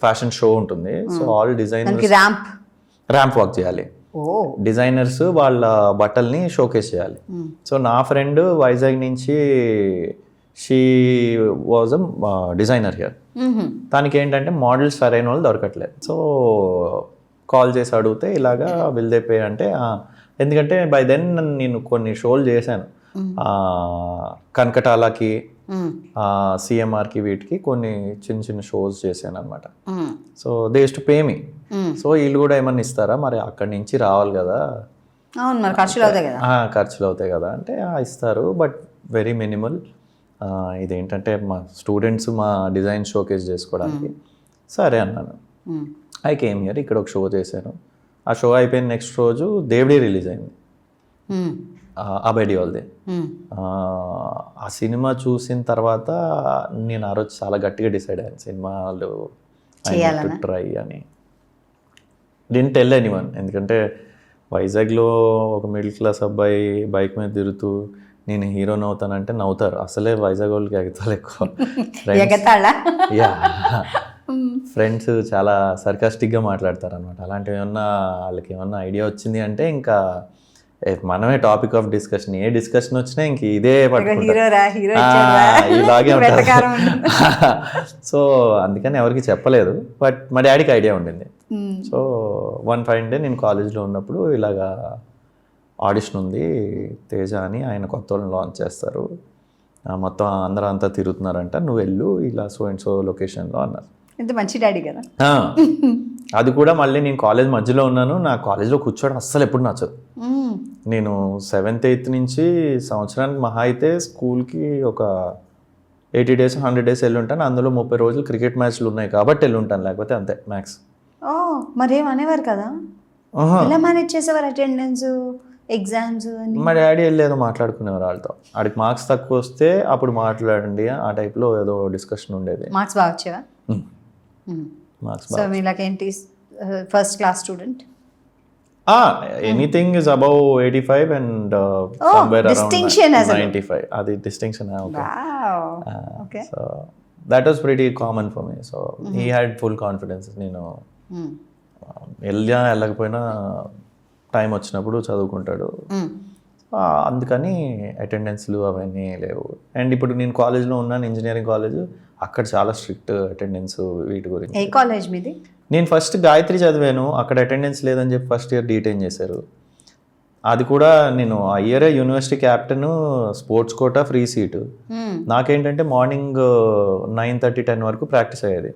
ఫ్యాషన్ షో ఉంటుంది. So all designers ramp walk చేయాలి, డిజైనర్స్ వాళ్ళ బట్టల్ని షోకేస్ చేయాలి. సో నా ఫ్రెండ్ వైజాగ్ నుంచి, she was a designer here. తనకి ఏంటంటే మోడల్స్ సరైన వాళ్ళు దొరకట్లేదు. సో కాల్ చేసి అడిగితే ఇలాగా విల్ దే పే అంటే, ఎందుకంటే బై దెన్ నేను కొన్ని షోలు చేశాను, కనకటాలకి, CMRకి, వీటికి కొన్ని చిన్న చిన్న షోస్ చేశాను అనమాట. So they use to pay me. So వీళ్ళు కూడా ఏమన్నా ఇస్తారా, మరి అక్కడి నుంచి రావాలి కదా, ఖర్చులు అవుతాయి కదా అంటే ఇస్తారు, బట్ వెరీ మినిమల్. ఇదేంటంటే మా స్టూడెంట్స్ మా డిజైన్ షోకేస్ చేసుకోవడానికి. సరే అన్నాను. ఐ కేమ్ హియర్, ఇక్కడ ఒక షో చేశాను. ఆ షో అయిపోయిన నెక్స్ట్ రోజు దేవుడి రిలీజ్ అయింది, అబైడి వాళ్ళది. ఆ సినిమా చూసిన తర్వాత నేను ఆ రోజు చాలా గట్టిగా డిసైడ్ అయ్యాను, సినిమాలు ట్రై అని. డిడ్ంట్ టెల్ ఎనీవన్, ఎందుకంటే వైజాగ్లో ఒక మిడిల్ క్లాస్ అబ్బాయి బైక్ మీద తిరుగుతూ నేను హీరోని అవుతానంటే నవ్వుతారు. అసలే వైజాగ్ వాళ్ళకి ఎగతాలు ఎక్కువ, ఫ్రెండ్స్ చాలా సర్కాస్టిక్గా మాట్లాడతారు అనమాట. అలాంటివి ఏమన్నా వాళ్ళకి ఏమన్నా ఐడియా వచ్చింది అంటే ఇంకా మనమే topic of discussion. A discussion వచ్చినా ఇంక ఇదే పట్టుకుంటారు, ఇలాగే ఉంటారు. సో అందుకని ఎవరికి చెప్పలేదు, బట్ మా డాడీకి ఐడియా ఉండింది. సో వన్ ఫైన్ డే నేను కాలేజ్లో ఉన్నప్పుడు ఇలాగా ఆడిషన్ ఉంది, తేజ అని, ఆయన కొత్త వాళ్ళని లాంచ్ చేస్తారు, మొత్తం అందరూ అంతా తిరుగుతున్నారంట, నువ్వు వెళ్ళు ఇలా సో అండ్ సో లొకేషన్లో అన్నారు. ఎంత మంచి డాడీ కదా. అది కూడా మళ్ళీ నేను కాలేజ్ మధ్యలో ఉన్నాను, నా కాలేజ్లో కూర్చోవడం అస్సలు ఎప్పుడు నచ్చదు. నేను 7th 8th నుంచి సంవత్సరానికి మహా అయితే స్కూల్కి ఒక 80 days 100 days వెళ్ళి ఉంటాను. అందులో 30 రోజులు క్రికెట్ మ్యాచ్లు ఉన్నాయి కాబట్టి వెళ్ళి ఉంటాను, లేకపోతే అంతే మ్యాక్స్. మరేం అనేవారు కదా, ఎలా మేనేజ్ చేసేవారు అటెండెన్స్, ఎగ్జామ్స్? మా డాడీ వెళ్ళేదో మాట్లాడుకునేవారు వాళ్ళతో, ఆడికి మార్క్స్ తక్కువ వస్తే అప్పుడు మాట్లాడండి, ఆ టైప్లో ఏదో డిస్కషన్ ఉండేది. మార్క్స్ బాగా వచ్చేవా? మార్క్స్ సో మీలాకేంటి, first class student? Anything is above 85 and somewhere around 95. అది distinction. Okay. So that was pretty common for me. So he had full confidence. నేను వెళ్ళకపోయినా టైం వచ్చినప్పుడు చదువుకుంటాడు, అందుకని అటెండెన్స్లు అవన్నీ లేవు. అండ్ ఇప్పుడు నేను కాలేజ్లో ఉన్నాను, ఇంజనీరింగ్ కాలేజ్, అక్కడ చాలా స్ట్రిక్ట్ అటెండెన్స్ వీటి గురించి. ఏ కాలేజ్ మీది? నేను ఫస్ట్ గాయత్రి చదివాను, అక్కడ అటెండెన్స్ లేదని చెప్పి ఫస్ట్ ఇయర్ డీటైన్ చేశారు. అది కూడా నేను ఆ ఇయరే university captain, sports quota, free seat. నాకేంటంటే మార్నింగ్ 9:30 10 వరకు ప్రాక్టీస్ అయ్యేది.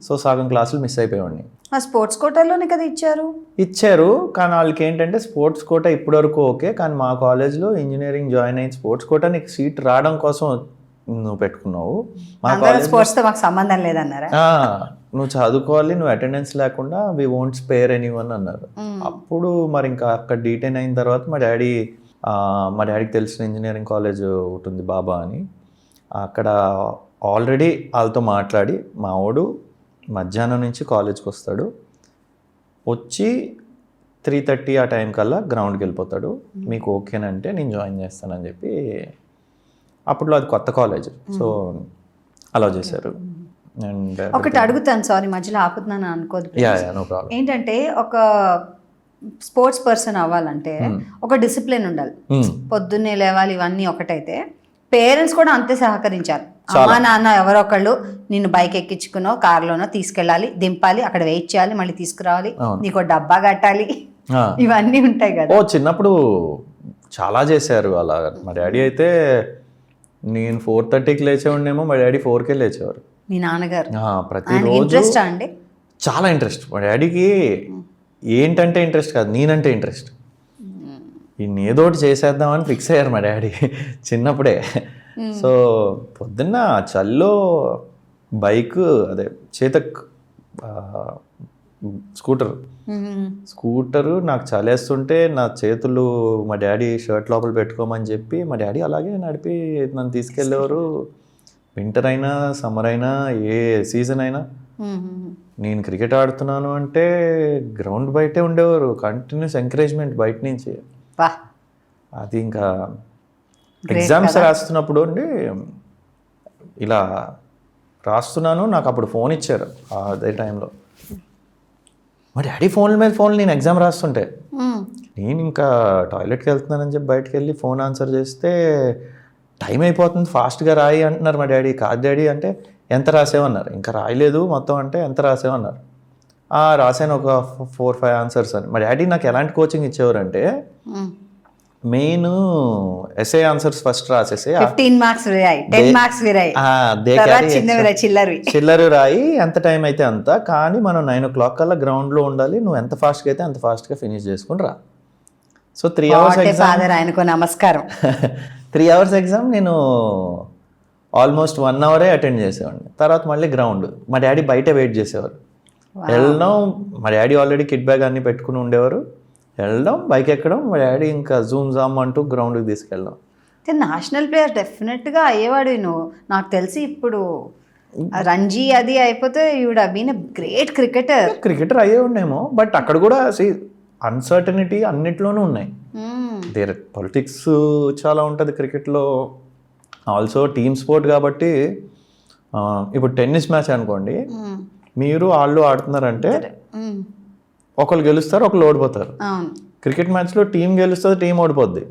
సో సగం క్లాసులు మిస్ అయిపోయేవాడిని. ఆ స్పోర్ట్స్ కోటాలోనే కదా ఇచ్చారు, కానీ వాళ్ళకి ఏంటంటే స్పోర్ట్స్ కోటా ఇప్పటి వరకు ఓకే, కానీ మా కాలేజ్లో ఇంజనీరింగ్ జాయిన్ అయిన స్పోర్ట్స్ కోటా నీకు సీట్ రావడం కోసం నువ్వు పెట్టుకున్నావు, మా కాలేజ్ స్పోర్ట్స్తో మాకు సంబంధం లేదన్నారా? నువ్వు చదువుకోవాలి, నువ్వు అటెండెన్స్ లేకుండా వి వోంట్ స్పేర్ ఎనీవన్ అన్నారు. అప్పుడు మరి ఇంకా అక్కడ డీటైన్ అయిన తర్వాత మా డాడీకి తెలిసిన ఇంజనీరింగ్ కాలేజ్ ఉంటుంది బాబా అని, అక్కడ ఆల్రెడీ వాళ్ళతో మాట్లాడి మా వాడు మధ్యాహ్నం నుంచి కాలేజ్కి వస్తాడు, వచ్చి 3:30 ఆ టైం కల్లా గ్రౌండ్కి వెళ్ళిపోతాడు, మీకు ఓకేనంటే నేను జాయిన్ చేస్తానని చెప్పి. అప్పట్లో అది కొత్త కాలేజ్, సో అలా చేశారు. అండ్ ఒకటి అడుగుతాను, సారీ మధ్యలో ఆపుతున్నాను అనుకోదు. No problem. ఏంటంటే ఒక స్పోర్ట్స్ పర్సన్ అవ్వాలంటే ఒక డిసిప్లిన్ ఉండాలి, పొద్దున్నే లేవాలి, ఇవన్నీ ఒకటైతే పేరెంట్స్ కూడా అంతే సహకరించారు. అమ్మా నాన్న ఎవరో ఒకళ్ళు నిన్ను బైక్ ఎక్కించుకునో కార్లోనో తీసుకెళ్ళాలి, దింపాలి, అక్కడ వెయిట్ చేయాలి, మళ్ళీ తీసుకురావాలి, నీకు డబ్బా కట్టాలి, ఇవన్నీ ఉంటాయి కదా. చిన్నప్పుడు చాలా చేశారు అలా. మా డాడీ అయితే నేను 4:30కి లేచేవాడినేమో, మా డాడీ 4కే లేచేవారు. మీ నాన్నగారు ప్రతిరోజు ఇంట్రెస్ట్ అండి? చాలా ఇంట్రెస్ట్. మా డాడీకి ఏంటంటే ఇంట్రెస్ట్ కాదు, నేనంటే ఇంట్రెస్ట్. ఈయన ఏదోటి చేసేద్దామని ఫిక్స్ అయ్యారు మా డాడీ చిన్నప్పుడే. సో పొద్దున్న చల్లో బైక్, అదే చేతక్ స్కూటరు నాకు చలేస్తుంటే నా చేతులు మా డాడీ షర్ట్ లోపల పెట్టుకోమని చెప్పి మా డాడీ అలాగే నడిపి నన్ను తీసుకెళ్ళేవారు. వింటర్ అయినా సమ్మర్ అయినా ఏ సీజన్ అయినా నేను క్రికెట్ ఆడుతున్నాను అంటే గ్రౌండ్ బయటే ఉండేవారు. కంటిన్యూస్ ఎంకరేజ్మెంట్ బయట నుంచి. అది ఇంకా ఎగ్జామ్స్ రాస్తున్నప్పుడు అండి ఇలా రాస్తున్నాను, నాకు అప్పుడు ఫోన్ ఇచ్చారు అదే టైంలో. మా డాడీ ఫోన్ల మీద ఫోన్లు నేను ఎగ్జామ్ రాస్తుంటే నేను ఇంకా టాయిలెట్కి వెళ్తున్నానని చెప్పి బయటకు వెళ్ళి ఫోన్ ఆన్సర్ చేస్తే టైం అయిపోతుంది ఫాస్ట్గా రాయి అంటున్నారు మా డాడీ. కాదు డాడీ అంటే ఎంత రాసేవన్నారు. ఇంకా రాయలేదు మొత్తం అంటే ఎంత రాసేవన్నారు. రాసాను ఒక 4-5 ఆన్సర్స్ అని. మా డాడీ నాకు ఎలాంటి కోచింగ్ ఇచ్చేవారంటే మెయిన్ ఎస్ఏ ఆన్సర్స్ ఫస్ట్ రాసేసి 15 మార్క్స్ 10 మార్క్స్ చిల్లరు రాయి ఎంత టైం అయితే అంత, కానీ మనం 9 o'clock కల్లా గ్రౌండ్లో ఉండాలి, నువ్వు ఎంత ఫాస్ట్గా అయితే అంత ఫాస్ట్గా ఫినిష్ చేసుకుని రా. సో 3 hours ఆయనకు నమస్కారం. 3 hours ఎగ్జామ్ నేను ఆల్మోస్ట్ 1 hour అటెండ్ చేసేవాడిని. తర్వాత మళ్ళీ గ్రౌండ్ మా డాడీ బయట వెయిట్ చేసేవారు. వెళ్ళడం మా డాడీ ఆల్రెడీ కిట్ బ్యాగ్ అన్ని పెట్టుకుని ఉండేవారు. వెళ్ళడం బైక్ ఎక్కడం మా డాడీ ఇంకా జూమ్ జామ్ అంటూ గ్రౌండ్కి తీసుకెళ్ళడం. నేషనల్ ప్లేయర్ డెఫినెట్గా అయ్యేవాడు నువ్వు. నాకు తెలిసి ఇప్పుడు రంజీ అది అయిపోతే you'd have been a great cricketer అయ్యే ఉండేమో. బట్ అక్కడ కూడా అన్సర్టనిటీ అన్నిట్లోనూ ఉన్నాయి. దేర్ పొలిటిక్స్ చాలా ఉంటుంది క్రికెట్లో. ఆల్సో టీమ్ స్పోర్ట్ కాబట్టి ఇప్పుడు టెన్నిస్ మ్యాచ్ అనుకోండి, మీరు వాళ్ళు ఆడుతున్నారంటే ఒకళ్ళు గెలుస్తారు ఒకళ్ళు ఓడిపోతారు. క్రికెట్ మ్యాచ్లో టీం గెలుస్తుంది టీం ఓడిపోద్ది.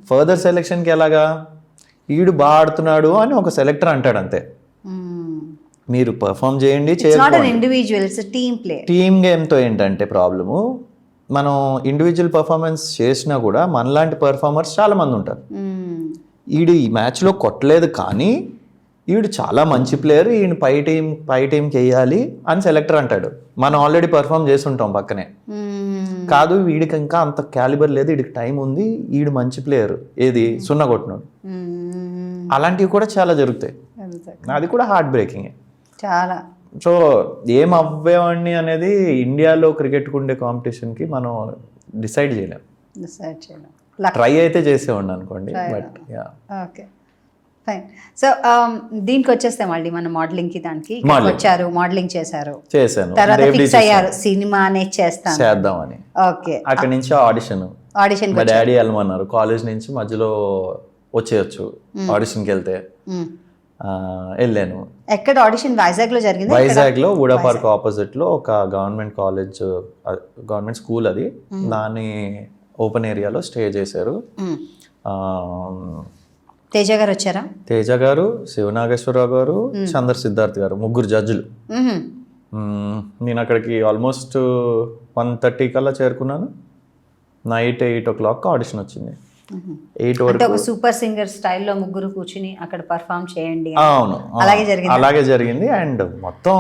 ఫర్దర్ సెలెక్షన్కి ఎలాగా ఈడు బాగా ఆడుతున్నాడు అని ఒక సెలెక్టర్ అంటాడు అంతే. మీరు పర్ఫామ్ చేయండి టీమ్ గేమ్తో ఏంటంటే ప్రాబ్లము, మనం ఇండివిజువల్ పర్ఫార్మెన్స్ చేసినా కూడా మనలాంటి పర్ఫార్మర్స్ చాలా మంది ఉంటారు. ఈడు ఈ మ్యాచ్లో కొట్టలేదు కానీ ఈడు చాలా మంచి ప్లేయర్, ఈయన పై టీంకి వేయాలి అని సెలెక్టర్ అంటాడు. మనం ఆల్రెడీ పర్ఫామ్ చేస్తుంటాం పక్కనే. కాదు వీడికి ఇంకా అంత క్యాలిబర్ లేదు, వీడికి టైం ఉంది, ఈడు మంచి ప్లేయర్, ఏది సున్నా కొట్టినాడు. అలాంటివి కూడా చాలా జరుగుతాయి. అది కూడా హార్ట్ బ్రేకింగ్ చాలా. సో ఏం అవ్వేవాడిని అనేది ఇండియాలో క్రికెట్కి ఉండే కాంపిటీషన్కి మనం డిసైడ్ చేయలేం. ట్రై అయితే చేసేవాడిని అనుకోండి. But okay fine. సో దీనికి వచ్చేస్తే మళ్ళీ మన మోడలింగ్కి దానికి వచ్చారు, మోడలింగ్ చేశాను, తర్వాత ఫిక్స్ అయ్యారు సినిమా అనేది చేద్దామని. ఓకే, అక్కడి నుంచి ఆడిషన్ మా డాడీ వెళ్ళమన్నారు. కాలేజ్ నుంచి మధ్యలో వచ్చేయచ్చు ఆడిషన్కి వెళ్తే. వెళ్ళాను. ఎక్కడ ఆడిషన్? వైజాగ్లో జరిగింది. వైజాగ్లో వుడా పార్క్ ఆపోజిట్ లో ఒక గవర్నమెంట్ కాలేజ్, గవర్నమెంట్ స్కూల్ అది. దాన్ని ఓపెన్ ఏరియాలో స్టే చేశారు. తేజ గారు వచ్చారా? తేజ గారు, శివనాగేశ్వరరావు గారు, చంద్ర సిద్ధార్థ్ గారు, ముగ్గురు జడ్జిలు. నేను అక్కడికి ఆల్మోస్ట్ 1:30 కల్లా చేరుకున్నాను. నైట్ 8 o'clock ఆడిషన్ వచ్చింది. 8 వరకు ఒక సూపర్ సింగర్ స్టైల్లో ముగ్గురు కూర్చుని అక్కడ పర్ఫామ్ చేయండి. అవును, అలాగే జరిగింది. అండ్ మొత్తం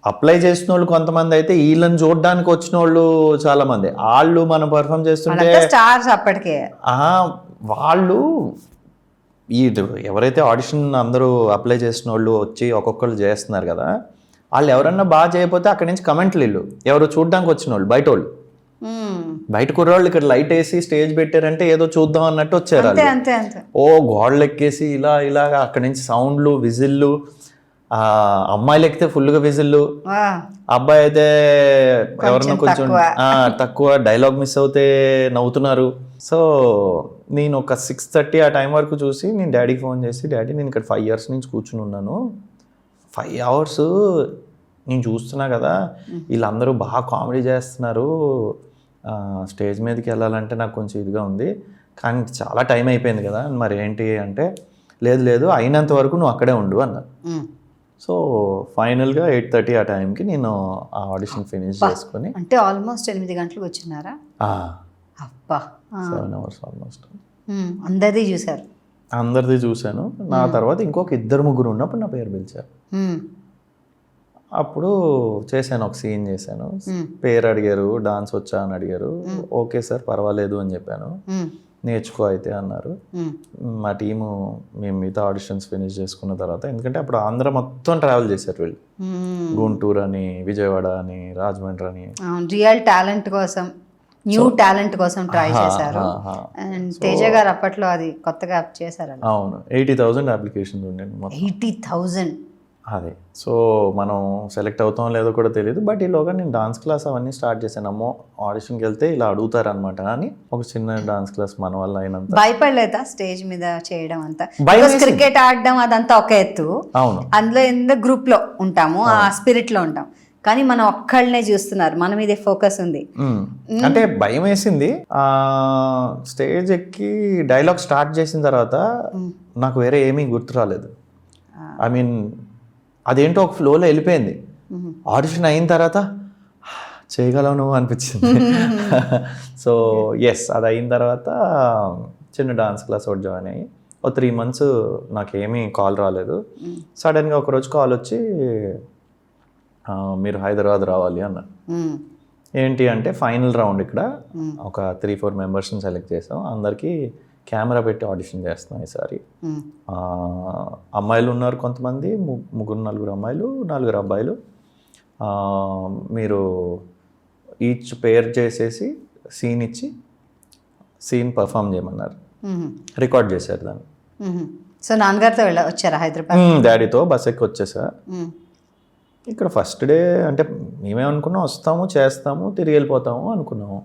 అప్లై చేసిన వాళ్ళు కొంతమంది అయితే వీళ్ళని చూడడానికి వచ్చిన వాళ్ళు చాలా మంది. వాళ్ళు మనం పర్ఫామ్ చేస్తుంటే స్టార్స్ అప్పటికే వాళ్ళు ఎవరైతే ఆడిషన్ అందరూ అప్లై చేసిన వాళ్ళు వచ్చి ఒక్కొక్కరు చేస్తున్నారు కదా, వాళ్ళు ఎవరన్నా బాగా చేయకపోతే అక్కడి నుంచి కమెంట్లు ఇల్లు ఎవరు చూడడానికి వచ్చిన వాళ్ళు, బయట వాళ్ళు, బయట కుర్రాళ్ళు ఇక్కడ లైట్ వేసి స్టేజ్ పెట్టారంటే ఏదో చూద్దాం అన్నట్టు వచ్చారు. ఓ గోడలు ఎక్కేసి ఇలాగా అక్కడి నుంచి సౌండ్లు, విజిల్లు. అమ్మాయిలు ఎక్కితే ఫుల్గా విజిల్లు, అబ్బాయి అయితే ఎవరన్నా కొంచెం తక్కువ డైలాగ్ మిస్ అవుతే నవ్వుతున్నారు. సో నేను ఒక 6:30 ఆ టైం వరకు చూసి నేను డాడీకి ఫోన్ చేసి, డాడీ నేను ఇక్కడ 5 years నుంచి కూర్చుని ఉన్నాను, 5 hours నేను చూస్తున్నా కదా, వీళ్ళందరూ బాగా కామెడీ చేస్తున్నారు, స్టేజ్ మీదకి వెళ్ళాలంటే నాకు కొంచెం ఇదిగా ఉంది, కానీ చాలా టైం అయిపోయింది కదా, మరి ఏంటి అంటే లేదు అయినంత వరకు నువ్వు అక్కడే ఉండు అన్నారు. సో ఫైనల్గా 8:30 ఆ టైంకి నేను ఆ ఆడిషన్ ఫినిష్ చేసుకుని, అంటే ఆల్మోస్ట్ 8 గంటలకు వచ్చినారా? 7 hours ఆల్మోస్ట్. అందరిది చూశాను. నా తర్వాత ఇంకొక 2-3 ఉన్నప్పుడు నా పేరు పిలిచారు. అప్పుడు చేశాను, ఒక సీన్ చేశాను. పేరు అడిగారు, డాన్స్ వచ్చా అని అడిగారు. ఓకే సార్ పర్వాలేదు అని చెప్పాను. నేర్చుకో అయితే అన్నారు. మా టీము మేము మిగతా ఆడిషన్స్ ఫినిష్ చేసుకున్న తర్వాత, ఎందుకంటే అప్పుడు ఆంధ్ర మొత్తం ట్రావెల్ చేశారు వీళ్ళు, గుంటూరు అని, విజయవాడ అని, రాజమండ్రి అని, రియల్ టాలెంట్ కోసం, న్యూ టాలెంట్ కోసం ట్రై చేశారు. అండ్ తేజ గారు అప్పట్లో అది కొత్తగా చేశారు. అవును, 80,000 అప్లికేషన్స్ ఉండేది మొత్తం. 80,000. అదే. సో మనం సెలెక్ట్ అవుతాం లేదో కూడా తెలియదు. బట్ ఈలోగా నేను డాన్స్ క్లాస్ అవన్నీ స్టార్ట్ చేశాను. అమ్మో ఆడిషన్కి వెళ్తే ఇలా అడుగుతారనమాట అని ఒక చిన్న డాన్స్ క్లాస్ మన వల్ల అయినంత. భయపడలేదా స్టేజ్ మీద చేయడం అంతా? క్రికెట్ ఆడడం అదంతా ఒక ఎత్తు, అవును, అందులో ఎంత గ్రూప్ లో ఉంటాము, ఆ స్పిరిట్ లో ఉంటాం, కానీ మనం ఒక్కళ్ళనే చూస్తున్నారు, మన మీదే ఫోకస్ ఉంది. అంటే భయం వేసింది. స్టేజ్ ఎక్కి డైలాగ్ స్టార్ట్ చేసిన తర్వాత నాకు వేరే ఏమీ గుర్తు రాలేదు. ఐ మీన్ అదేంటో ఒక ఫ్లోలో వెళ్ళిపోయింది. ఆడిషన్ అయిన తర్వాత చేయగలవు నువ్వు అనిపించింది. సో ఎస్, అది అయిన తర్వాత చిన్న డాన్స్ క్లాస్ ఒకటి జాయిన్ అయ్యి ఒక 3 months నాకేమీ కాల్ రాలేదు. సడన్గా ఒకరోజు కాల్ వచ్చి మీరు హైదరాబాద్ రావాలి అన్నారు. ఏంటి అంటే ఫైనల్ రౌండ్ ఇక్కడ ఒక 3-4 మెంబర్స్ని సెలెక్ట్ చేసాం, అందరికీ కెమెరా పెట్టి ఆడిషన్ చేస్తున్నాం ఈసారి. అమ్మాయిలు ఉన్నారు కొంతమంది, 3-4 అమ్మాయిలు, 4 అబ్బాయిలు. మీరు ఈచ్ పేర్ చేసేసి సీన్ ఇచ్చి సీన్ పర్ఫామ్ చేయమన్నారు. రికార్డ్ చేశారు దాన్ని. సో నాన్నగారితో వచ్చారా హైదరాబాద్? డాడీతో బస్ ఎక్కి వచ్చేసా. ఇక్కడ ఫస్ట్ డే అంటే మేమేమనుకున్నాం, వస్తాము చేస్తాము తిరిగి వెళ్ళిపోతాము అనుకున్నాము.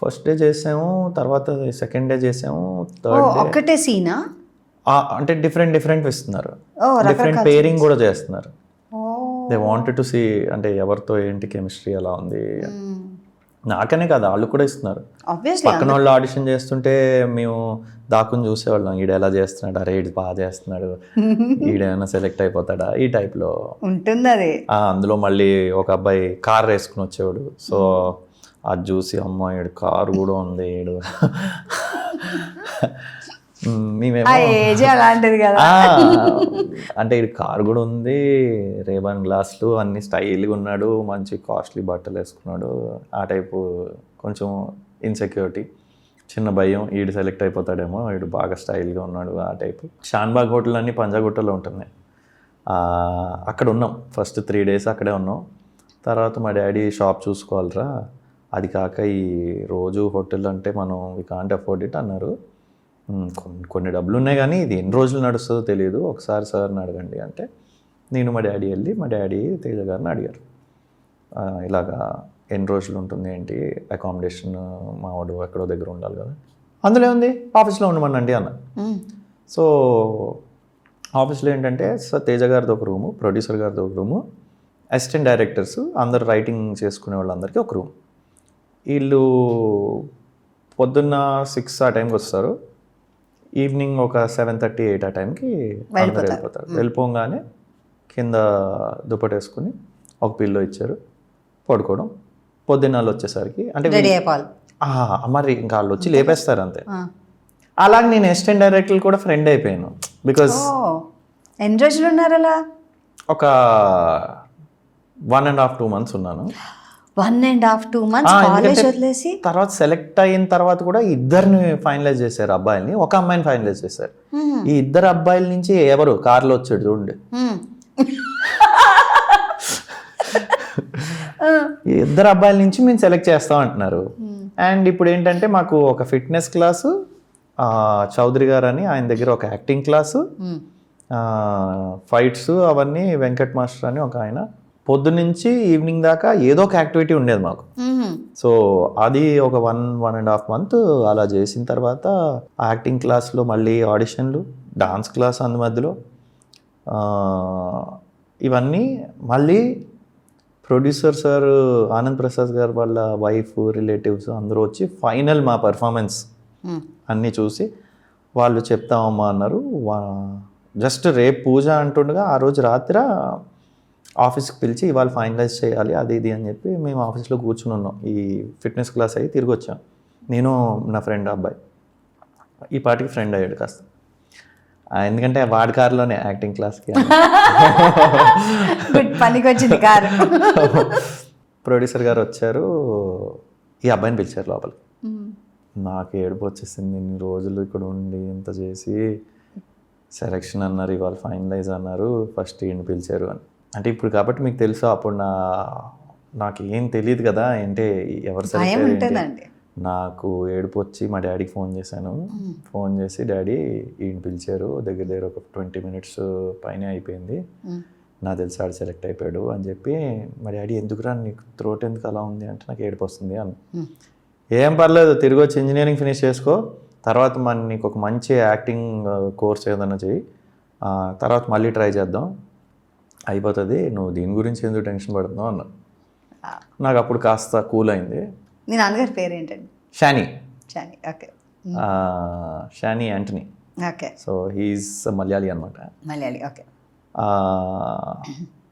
ఫస్ట్ డే చేసాము, తర్వాత సెకండ్ డే చేసాము, థర్డ్ డే ఒకటే సీనా అంటే డిఫరెంట్ ఇస్తున్నారు, డిఫరెంట్ పేరింగ్ కూడా చేస్తున్నారు. దే వాంటెడ్ టు సీ అంటే ఎవరితో ఏంటి కెమిస్ట్రీ ఎలా ఉంది. నాకనే కాదు వాళ్ళు కూడా ఇస్తున్నారు. పక్కన వాళ్ళు ఆడిషన్ చేస్తుంటే మేము దాక్కుని చూసేవాళ్ళం, ఈడు ఎలా చేస్తున్నాడు, అరే ఈడు బాగా చేస్తున్నాడు, ఈడేమైనా సెలెక్ట్ అయిపోతాడా, ఈ టైప్లో ఉంటుంది అది. అందులో మళ్ళీ ఒక అబ్బాయి కార్ వేసుకుని వచ్చేవాడు. సో అది చూసి అమ్మ ఈడు కారు కూడా ఉంది, ఈడు అలాంటిది కదా, అంటే ఈడు కారు కూడా ఉంది, రేబాన్ గ్లాసులు అన్ని స్టైల్గా ఉన్నాడు, మంచి కాస్ట్లీ బట్టలు వేసుకున్నాడు. ఆ టైపు కొంచెం ఇన్సెక్యూరిటీ, చిన్న భయం, ఈడు సెలెక్ట్ అయిపోతాడేమో, ఈడు బాగా స్టైల్గా ఉన్నాడు ఆ టైపు. షాన్బాగ్ హోటల్ అన్ని పంజాగుట్టలో ఉంటుంది. అక్కడ ఉన్నాం ఫస్ట్ 3 days అక్కడే ఉన్నాం. తర్వాత మా డాడీ షాప్ చూసుకోవాలిరా, అది కాక ఈ రోజు హోటల్ అంటే మనం వి కాంట్ అఫోర్డ్ ఇట్ అన్నారు. కొన్ని డబ్బులు ఉన్నాయి కానీ ఇది ఎన్ని రోజులు నడుస్తుందో తెలియదు, ఒకసారి సార్ని అడగండి అంటే నేను మా డాడీ వెళ్ళి మా డాడీ తేజ గారిని అడిగారు, ఇలాగా ఎన్ని రోజులు ఉంటుంది ఏంటి, అకామిడేషన్ మా వాడు ఎక్కడో దగ్గర ఉండాలి కదా, అందులో ఉంది ఆఫీస్లో ఉండమనండి అన్న. సో ఆఫీస్లో ఏంటంటే సార్ తేజ గారిది ఒక రూము, ప్రొడ్యూసర్ గారిది ఒక రూము, అసిస్టెంట్ డైరెక్టర్స్ అందరు రైటింగ్ చేసుకునే వాళ్ళందరికీ ఒక రూమ్. వీళ్ళు పొద్దున్న 6 ఆ టైంకి వస్తారు, ఈవినింగ్ ఒక 7:30-8 ఆ టైంకి అందరు వెళ్ళిపోతారు. వెళ్ళిపోగానే కింద దుప్పటి వేసుకుని ఒక పిల్లో ఇచ్చారు, పడుకోవడం. పొద్దున్న వాళ్ళు వచ్చేసరికి అంటే మరి ఇంకా వాళ్ళు వచ్చి లేపేస్తారు అంతే. అలాగే నేను అసిస్టెంట్ డైరెక్టర్ కూడా ఫ్రెండ్ అయిపోయాను. బికాజ్ ఎన్ని రోజులు ఉన్నారు అలా? ఒక 1.5-2 months ఉన్నాను. 1.5-2 months కాలేజ్ వదిలేసి తర్వాత సెలెక్ట్ అయిన తర్వాత కూడా ఇద్దరిని ఫైనలైజ్ చేశారు, అబ్బాయిల్ని, ఒక అమ్మాయిని ఫైనలైజ్ చేశారు. ఈ ఇద్దరు అబ్బాయిల నుంచి ఎవరు కార్లో వచ్చాడు చూడండి, ఈ ఇద్దరు అబ్బాయిల నుంచి మేము సెలెక్ట్ చేస్తాం అంటున్నారు. అండ్ ఇప్పుడు ఏంటంటే మాకు ఒక ఫిట్నెస్ క్లాసు, చౌదరి గారు అని ఆయన దగ్గర ఒక యాక్టింగ్ క్లాసు, ఫైట్స్ అవన్నీ వెంకట్ మాస్టర్ అని ఒక ఆయన, పొద్దున్నుంచి ఈవినింగ్ దాకా ఏదో ఒక యాక్టివిటీ ఉండేది మాకు. సో అది ఒక 1.5 months అలా చేసిన తర్వాత యాక్టింగ్ క్లాస్లో మళ్ళీ ఆడిషన్లు, డాన్స్ క్లాస్ అందు మధ్యలో ఇవన్నీ మళ్ళీ ప్రొడ్యూసర్ సార్ ఆనంద్ ప్రసాద్ గారు వాళ్ళ వైఫ్ రిలేటివ్స్ అందరూ వచ్చి ఫైనల్ మా పర్ఫార్మెన్స్ అన్నీ చూసి వాళ్ళు చెప్తామమ్మా అన్నారు. జస్ట్ రేపు పూజ అంటుండగా ఆ రోజు రాత్రి ఆఫీస్కి పిలిచి ఇవాళ ఫైనలైజ్ చేయాలి అది ఇది అని చెప్పి మేము ఆఫీస్లో కూర్చుని ఉన్నాం. ఈ ఫిట్నెస్ క్లాస్ అయ్యి తిరిగి వచ్చాం, నేను నా ఫ్రెండ్ అబ్బాయి. ఈ పాటికి ఫ్రెండ్ అయ్యాడు కాస్త, ఎందుకంటే వాడి కారులోనే యాక్టింగ్ క్లాస్కి పనికి వచ్చింది కారు. ప్రొడ్యూసర్ గారు వచ్చారు, ఈ అబ్బాయిని పిలిచారు లోపలికి. నాకు ఏడుపు వచ్చేసింది. ఇన్ని రోజులు ఇక్కడ ఉండి ఇంత చేసి సెలెక్షన్ అన్నారు, ఇవాళ ఫైనలైజ్ అన్నారు, ఫస్ట్ ఈయన పిలిచారు అని. అంటే ఇప్పుడు కాబట్టి మీకు తెలుసు, అప్పుడు నాకు ఏం తెలియదు కదా, అంటే ఎవరు సెలెక్ట్ అయ్యారు. నాకు ఏడుపు వచ్చి మా డాడీకి ఫోన్ చేశాను. ఫోన్ చేసి, డాడీ ఈయన పిలిచారు, దగ్గర దగ్గర ఒక 20 minutes పైన అయిపోయింది, నాకు తెలిసి ఆడు సెలెక్ట్ అయిపోయాడు అని చెప్పి. మా డాడీ ఎందుకురా నీకు త్రోట్ ఎందుకు అలా ఉంది అంటే నాకు ఏడుపు వస్తుంది అని. ఏం పర్లేదు, తిరిగి వచ్చి ఇంజనీరింగ్ ఫినిష్ చేసుకో, తర్వాత నీకు ఒక మంచి యాక్టింగ్ కోర్స్ ఏదైనా చెయ్యి, తర్వాత మళ్ళీ ట్రై చేద్దాం, అయిపోతుంది, నువ్వు దీని గురించి ఎందుకు టెన్షన్ పడుతున్నావు అన్న. నాకు అప్పుడు కాస్త కూల్ అయింది. మీ నాన్నగారి పేరు ఏంటండి? Shani. Shani, okay. Shani Antony. Okay. So he's Malayali అనమాట. మలయాళీ, ఓకే.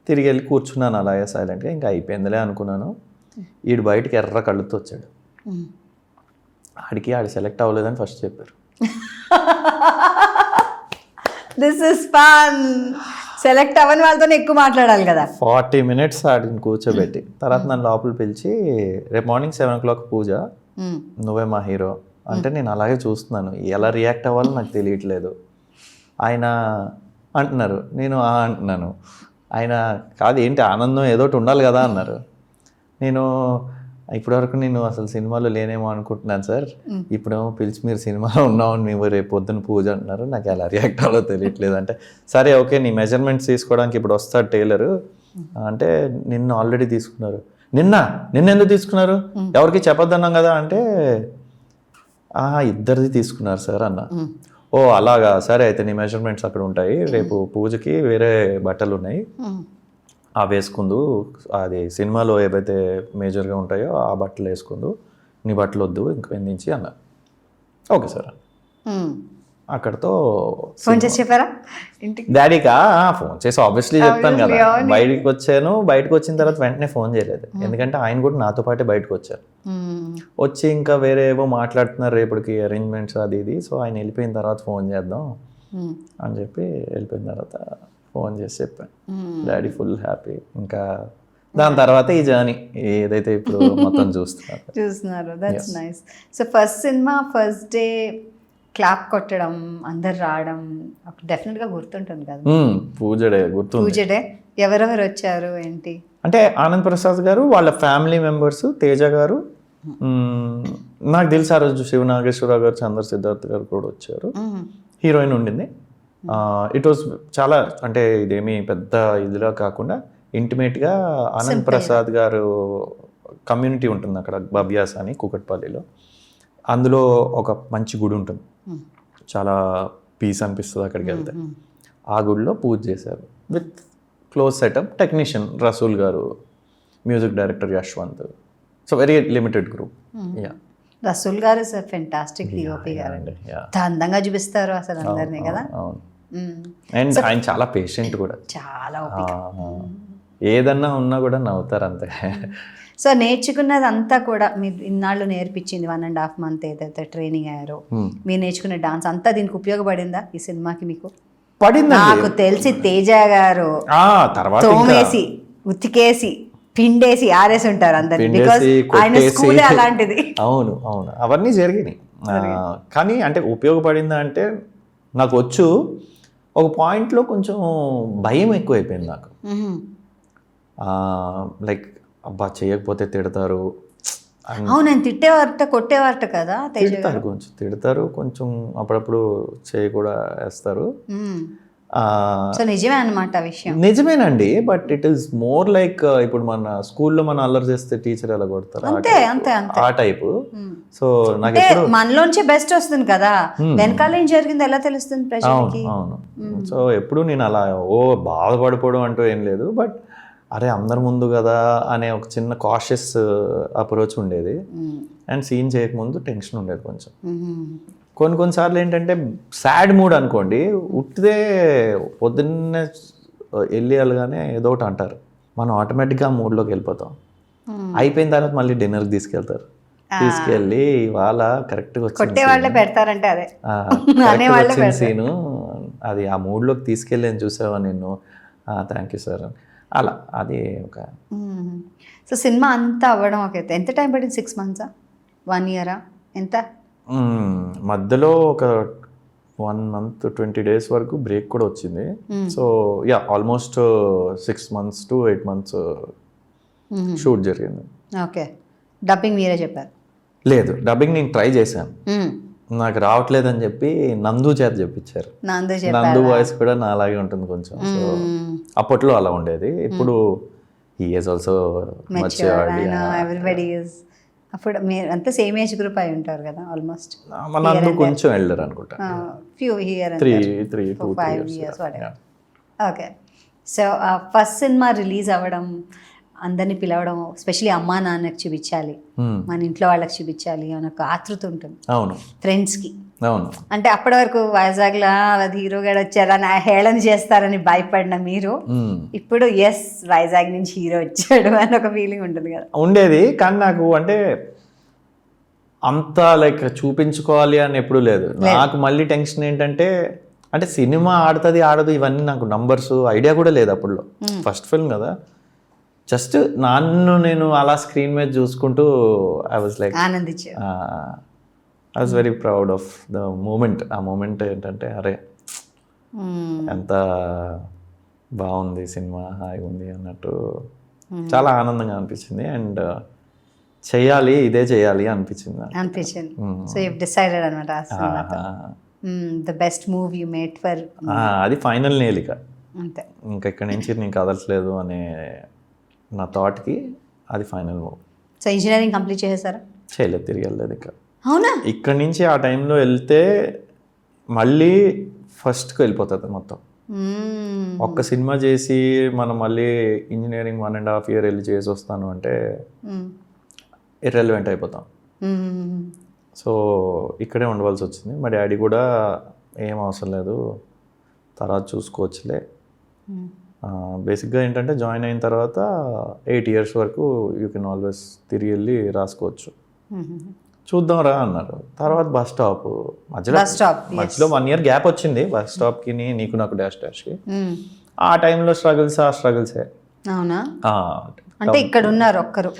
తిరిగి వెళ్ళి కూర్చున్నాను అలాగే సైలెంట్గా. ఇంకా అయిపోయిందిలే అనుకున్నాను. ఈడు బయటికి ఎర్ర కళ్ళుతో వచ్చాడు. ఆడు సెలెక్ట్ అవ్వలేదని ఫస్ట్ చెప్పారు. This is fun. సెలెక్ట్ అవ్వని వాళ్ళతో ఎక్కువ మాట్లాడాలి కదా. 40 minutes ఆడిని కూర్చోబెట్టి తర్వాత నన్ను లోపల పిలిచి, రేపు మార్నింగ్ 7 o'clock పూజ, నువ్వే మా హీరో అంటే నేను అలాగే చూస్తున్నాను, ఎలా రియాక్ట్ అవ్వాలో నాకు తెలియట్లేదు. ఆయన అంటున్నారు, నేను అంటున్నాను. ఆయన కాదు ఏంటి ఆనందం ఏదోటి ఉండాలి కదా అన్నారు. నేను ఇప్పటివరకు నేను అసలు సినిమాలో లేనేమో అనుకుంటున్నాను సార్, ఇప్పుడేమో పిలిచి మీరు సినిమాలో ఉన్నామని మేము రేపు పొద్దున్న పూజ అంటున్నారు, నాకు ఎలా రియాక్ట్ అవ్వాలో తెలియట్లేదు అంటే, సరే ఓకే నీ మెజర్మెంట్స్ తీసుకోవడానికి ఇప్పుడు వస్తాడు టైలరు అంటే, నిన్ను ఆల్రెడీ తీసుకున్నారు. నిన్నెందుకు తీసుకున్నారు, ఎవరికి చెప్పొద్దన్నాం కదా అంటే, ఇద్దరిది తీసుకున్నారు సార్ అన్న. ఓ అలాగా, సరే అయితే నీ మెజర్మెంట్స్ అక్కడ ఉంటాయి, రేపు పూజకి వేరే బట్టలు ఉన్నాయి అవి వేసుకుందు, అది సినిమాలో ఏవైతే మేజర్గా ఉంటాయో ఆ బట్టలు వేసుకుందు, నీ బట్టలు వద్దు ఇంక నుంచి అన్నారు. ఓకే సార్ అక్కడతో ఫోన్ చేసి చెప్పారా ఇంటికి? డాడీకా ఫోన్ చేసి ఆబ్వియస్లీ చెప్తాను కదా. బయటకు వచ్చాను, బయటకు వచ్చిన తర్వాత వెంటనే ఫోన్ చేయలేదు, ఎందుకంటే ఆయన కూడా నాతో పాటే బయటకు వచ్చారు. వచ్చి ఇంకా వేరే ఏవో మాట్లాడుతున్నారు రేపటికి అరేంజ్మెంట్స్ అది ఇది. సో ఆయన వెళ్ళిపోయిన తర్వాత ఫోన్ చేద్దాం అని చెప్పి వెళ్ళిపోయిన తర్వాత ఫోన్ చేసి చెప్పాను. Daddy full happy. ఇంకా దాని తర్వాత ఈ జర్నీ ఏదైతే ఇప్పుడు మొత్తం చూస్తున్నారు. That's nice. So first cinema first day clap కొట్టడం, అందరు రావడం డెఫినెట్గా గుర్తుంటుంది కదా. పూజ డే ఎవరెవరు వచ్చారు ఏంటి అంటే, ఆనంద్ ప్రసాద్ గారు వాళ్ళ ఫ్యామిలీ మెంబర్స్, తేజ గారు, నాకు తెలిసి ఆ రోజు శివ నాగేశ్వరరావు గారు, చంద్ర సిద్ధార్థ్ గారు కూడా వచ్చారు. హీరోయిన్ ఉండింది. ఇట్ వాస్ చాలా, అంటే ఇదేమీ పెద్ద ఇదిలా కాకుండా ఇంటిమేట్గా ఆనంద్ ప్రసాద్ గారు కమ్యూనిటీ ఉంటుంది అక్కడ బబ్యాస్ అని కూకట్పల్లిలో. అందులో ఒక మంచి గుడి ఉంటుంది, చాలా పీస్ అనిపిస్తుంది అక్కడికి వెళ్తే. ఆ గుడిలో పూజ చేశారు with close setup, technician Rasool garu, music director Yashwant. So very limited group. Rasool garu sir fantastic DOP గారు, అందంగా చూపిస్తారు అసలు అందరినీ కదా. అండ్ ఆయన చాలా పేషెంట్ కూడా, చాలా ఓపిక, ఏదన్నా ఉన్నా కూడా నవ్వుతారు అంతే. సో నేర్చుకున్నది అంతా కూడా మీరు ఇన్నాళ్ళు నేర్పించింది 1.5 month ఏదైతే ట్రైనింగ్ అయ్యారో, మీరు నేర్చుకున్న డాన్స్ అంతా దీనికి ఉపయోగపడిందా ఈ సినిమాకి? మీకు పడింది. నాకు తెలిసి తేజ గారు తోమేసి ఉతికేసి పిండేసి ఆరేసి ఉంటారు అందరు, బికాస్ ఆయన స్కూలే అలాంటిది. అవును అవన్నీ జరిగినాయి. కానీ అంటే ఉపయోగపడిందా అంటే, నాకు వచ్చు ఒక పాయింట్లో కొంచెం భయం ఎక్కువైపోయింది నాకు. లైక్ అబ్బా చేయకపోతే తిడతారు. అవును, తిట్టేవారట కొట్టేవారట కదా. తిడతారు, కొంచెం తిడతారు, కొంచెం అప్పుడప్పుడు చేయి కూడా వేస్తారు. సో నిజమే అన్నమాట విషయం. నిజమేనండి, but it is more like ఇప్పుడు మన స్కూల్లో మనం అల్లరి చేస్తే టీచర్ ఎలా కొడతారు, అంతే అంతే ఆ టైపు. సో నాకు మనలోంచి బెస్ట్ వస్తుంది కదా, వెనకాల ఏం జరిగింది ఎలా తెలుస్తుంది ప్రజలకి. అవును. సో ఎప్పుడు నేను అలా బాధపడిపోవడం అంటూ ఏం లేదు, బట్ అరే అందరి ముందు కదా అనే ఒక చిన్న కాషియస్ అప్రోచ్ ఉండేది. అండ్ సీన్ చేయకముందు టెన్షన్ ఉండేది కొంచెం. కొన్నిసార్లు ఏంటంటే సాడ్ మూడ్ అనుకోండి, ఉట్టిదే పొద్దున్నే వెళ్ళి వెళ్ళగానే ఏదో ఒకటి అంటారు, మనం ఆటోమేటిక్గా ఆ మూడ్లోకి వెళ్ళిపోతాం. అయిపోయిన తర్వాత మళ్ళీ డిన్నర్కి తీసుకెళ్ళి ఇవాళ కరెక్ట్గా వచ్చి పెడతారంటే అదే వచ్చిన సీను అది ఆ మూడ్లోకి తీసుకెళ్ళి చూసావా నిన్ను, థ్యాంక్ యూ సార్ అలా. అది ఒక సో సినిమా అంతా అవ్వడం ఒక ఎంత టైం పడింది? 6 months 1 year ఎంత? మధ్యలో ఒక 1 month 20 days వరకు బ్రేక్ కూడా వచ్చింది. So yeah almost 6 months to 8 months shoot జరిగింది. ఓకే, డబ్బింగ్ మీరే చెప్పారు? లేదు, డబ్బింగ్ నేను ట్రై చేశాను, నాకు రావట్లేదని చెప్పి నందు చేత చెప్పించారు. నందు వాయిస్ కూడా నా అలాగే ఉంటుంది కొంచెం. సో అప్పట్లో అలా ఉండేది. ఇప్పుడు he is also everybody is. అప్పుడు మీరు అంతా సేమ్ ఏజ్ గ్రూప్ అయి ఉంటారు కదా ఆల్మోస్ట్. నందు కొంచెం ఎల్డర్ అనుకుంటా, few here 3 years. Okay, so first cinema release అవ్వడం, అందరిని పిలవడం, ఎస్పెషలీ అమ్మా నాన్నకి చూపించాలి, మన ఇంట్లో వాళ్ళకి చూపించాలి అని ఒక ఆతృత ఉంటుంది. అవును, ఫ్రెండ్స్కి. అవును. అంటే అప్పటి వరకు వైజాగ్లో అది హీరోగా వచ్చారని హేళన చేస్తారని భయపడిన మీరు ఇప్పుడు ఎస్ వైజాగ్ నుంచి హీరో వచ్చాడు అని ఒక ఫీలింగ్ ఉంటుంది కదా? ఉండేది, కానీ నాకు అంటే అంత లైక్ చూపించుకోవాలి అని ఎప్పుడూ లేదు. నాకు మళ్ళీ టెన్షన్ ఏంటంటే, అంటే సినిమా ఆడుతుంది ఆడదు ఇవన్నీ నాకు నంబర్స్ ఐడియా కూడా లేదు అప్పుడులో. ఫస్ట్ ఫిల్మ్ కదా, జస్ట్ నన్ను నేను అలా స్క్రీన్ మీద చూసుకుంటూ ఐ వాజ్ లైక్ ఆనందించా. I was very proud of the moment. ఆ మూమెంట్ ఏంటంటే అరే ఎంత బాగుంది సినిమా, హాయిగా ఉంది అన్నట్టు చాలా ఆనందంగా అనిపించింది. అండ్ చెయ్యాలి, ఇదే చేయాలి అనిపించింది. సో యు డిసైడెడ్ అన్నమాట the best move you made for. అది ఫైనల్ నేలిక, అంతే. ఇంకా ఇక్కడి నుంచి నేను కదలట్లేదు అనే నా థాట్కి అది final move. So engineering complete చేసేసారా? చేయలేదు, తిరిగి వెళ్ళలేదు ఇంకా. అవునా? ఇక్కడి నుంచి ఆ టైంలో వెళ్తే మళ్ళీ ఫస్ట్కి వెళ్ళిపోతుంది మొత్తం. ఒక్క సినిమా చేసి మనం మళ్ళీ ఇంజనీరింగ్ 1.5 year వెళ్ళి చేసి వస్తాను అంటే ఇర్రెలవెంట్ అయిపోతాం. సో ఇక్కడే ఉండవలసి వచ్చింది. మా డాడీ కూడా ఏం అవసరం లేదు, తర్వాత చూసుకోవచ్చులే. బేసిక్గా ఏంటంటే జాయిన్ అయిన తర్వాత 8 years వరకు యూ కెన్ ఆల్వేస్ తిరిగి వెళ్ళి రాసుకోవచ్చు, చూద్దాం రా అన్నారు. తర్వాత బస్ స్టాప్ మధ్యలో 1 year గ్యాప్ వచ్చింది బస్ స్టాప్కి, నీకు నాకు డాష్కి. ఆ టైంలో స్ట్రగుల్సే. అవునా? అంటే ఇక్కడ ఉన్నారు ఒక్కరు?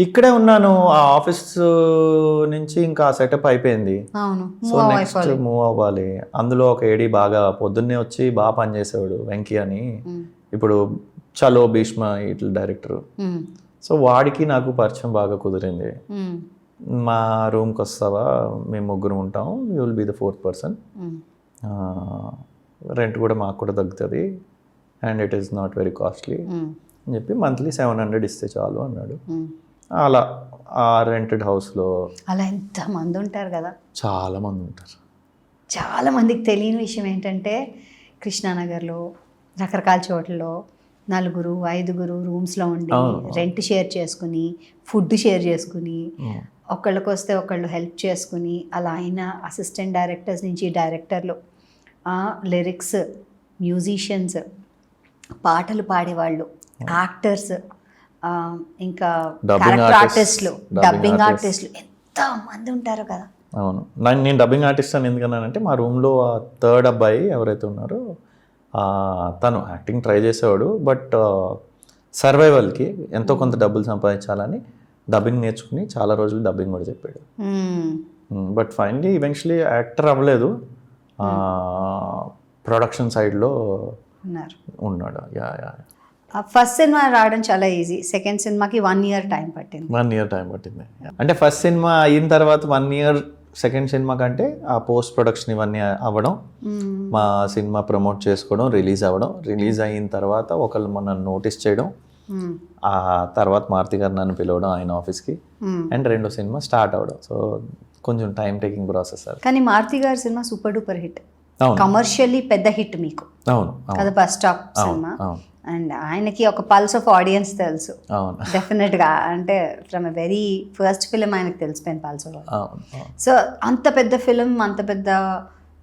ఇక్కడే ఉన్నాను. ఆ ఆఫీస్ నుంచి ఇంకా సెటప్ అయిపోయింది. సో నెక్స్ట్ మూవ్ అవ్వాలి. అందులో ఒక ఏడీ బాగా పొద్దున్నే వచ్చి బాగా పనిచేసేవాడు, వెంకీ అని. ఇప్పుడు చలో భీష్మ ఇట్లా డైరెక్టర్. సో వాడికి నాకు పరిచయం బాగా కుదిరింది. మా రూమ్కి వస్తావా, మేము 3 ఉంటాం, you will be the 4th person. Rent కూడా మాకు కూడా తగ్గుతుంది and it is not very costly అని చెప్పి మంత్లీ 700 ఇస్తే చాలు అన్నాడు. అలా ఆ రెంటెడ్ హౌస్లో అలా ఎంతమంది ఉంటారు కదా? చాలా మంది ఉంటారు. చాలా మందికి తెలియని విషయం ఏంటంటే కృష్ణానగర్లో రకరకాల చోట్లలో 4-5 రూమ్స్లో ఉండి రెంట్ షేర్ చేసుకుని, ఫుడ్ షేర్ చేసుకుని, ఒకళ్ళకి వస్తే ఒకళ్ళు హెల్ప్ చేసుకుని, అలా అయిన అసిస్టెంట్ డైరెక్టర్స్ నుంచి డైరెక్టర్లు, లిరిక్స్, మ్యూజిషియన్స్, పాటలు పాడేవాళ్ళు, యాక్టర్స్, ఇంకా క్యారెక్టర్ ఆర్టిస్టులు, డబ్బింగ్ ఆర్టిస్టులు, ఎంతమంది ఉంటారు కదా. అవును, నేను డబ్బింగ్ ఆర్టిస్ట్ అని ఎందుకన్నానంటే మా రూమ్లో 3rd అబ్బాయి ఎవరైతే ఉన్నారో తను యాక్టింగ్ ట్రై చేసేవాడు. బట్ సర్వైవల్కి ఎంతో కొంత డబ్బులు సంపాదించాలని డబ్బింగ్ నేర్చుకుని చాలా రోజులు డబ్బింగ్ కూడా చెప్పాడు. బట్ ఫైనలీ ఈవెన్చువలీ యాక్టర్ అవ్వలేదు, ప్రొడక్షన్ సైడ్లో ఉన్నాడు. ఫస్ట్ సినిమా రావడం చాలా ఈజీ, సెకండ్ సినిమాకి 1 year టైం పట్టింది. 1 year టైం పట్టింది. అంటే ఫస్ట్ సినిమా అయిన తర్వాత 1 year సెకండ్ సినిమా కంటే ఆ పోస్ట్ ప్రొడక్షన్ ఇవన్నీ అవ్వడం, మా సినిమా ప్రమోట్ చేసుకోవడం, రిలీజ్ అవ్వడం, రిలీజ్ అయిన తర్వాత ఒకళ్ళు మనల్ని నోటీస్ చేయడం, ఆ తర్వాత మారుతి గారు నన్ను పిలవడం ఆయన ఆఫీస్కి, అండ్ 2వ సినిమా స్టార్ట్ అవ్వడం. సో కొంచెం టైం టేకింగ్ ప్రాసెస్. కానీ మారుతి గారి cinema super duper hit, commercially పెద్ద హిట్ మీకు. అవును కదా, బస్ స్టాప్ సినిమా. అండ్ ఆయనకి ఒక పల్స్ ఆఫ్ ఆడియన్స్ తెలుసు డెఫినెట్గా. అంటే from a very first film ఆయనకు తెలిసిపోయింది పల్స్ ఆఫ్. సో అంత పెద్ద ఫిలిం, అంత పెద్ద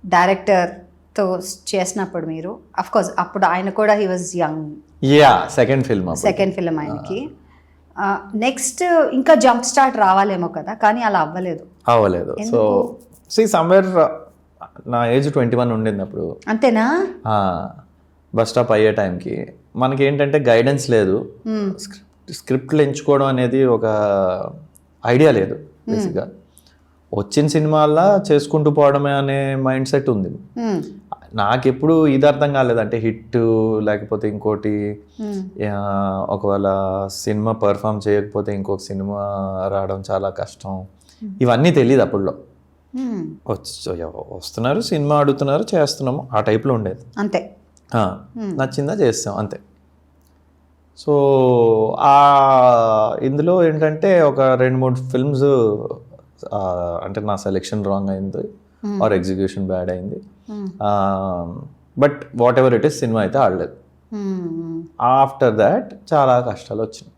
డైరెక్టర్తో చేసినప్పుడు మీరు, అఫ్ కోర్స్ అప్పుడు ఆయన కూడా he was young. Second film ఆయనకి. నెక్స్ట్ ఇంకా జంప్ స్టార్ట్ రావాలేమో కదా, కానీ అలా అవ్వలేదు. సో సమ్వేర్ నా ఏజ్ 21 ఉండింది అప్పుడు. అంతేనా? బస్ స్టాప్ అయ్యే టైంకి మనకి ఏంటంటే గైడెన్స్ లేదు, స్క్రిప్ట్లు ఎంచుకోవడం అనేది ఒక ఐడియా లేదు బేసిక్గా. వచ్చిన సినిమాల్లో చేసుకుంటూ పోవడమే అనే మైండ్ సెట్ ఉంది. నాకెప్పుడు ఇది అర్థం కాలేదు, అంటే హిట్ లేకపోతే ఇంకోటి ఒకవేళ సినిమా పర్ఫామ్ చేయకపోతే ఇంకొక సినిమా రావడం చాలా కష్టం, ఇవన్నీ తెలియదు అప్పుడులో. వస్తున్నారు సినిమా అడుగుతున్నారు చేస్తున్నాము ఆ టైప్లో ఉండేది అంతే. నచ్చిందా చేస్తాం అంతే. సో ఇందులో ఏంటంటే ఒక 2-3 ఫిల్మ్స్ అంటే నా సెలెక్షన్ రాంగ్ అయింది ఆర్ ఎగ్జిక్యూషన్ బ్యాడ్ అయింది. But what ever it is cinema అయితే ఆడలేదు. ఆఫ్టర్ దాట్ చాలా కష్టాలు వచ్చినాయి.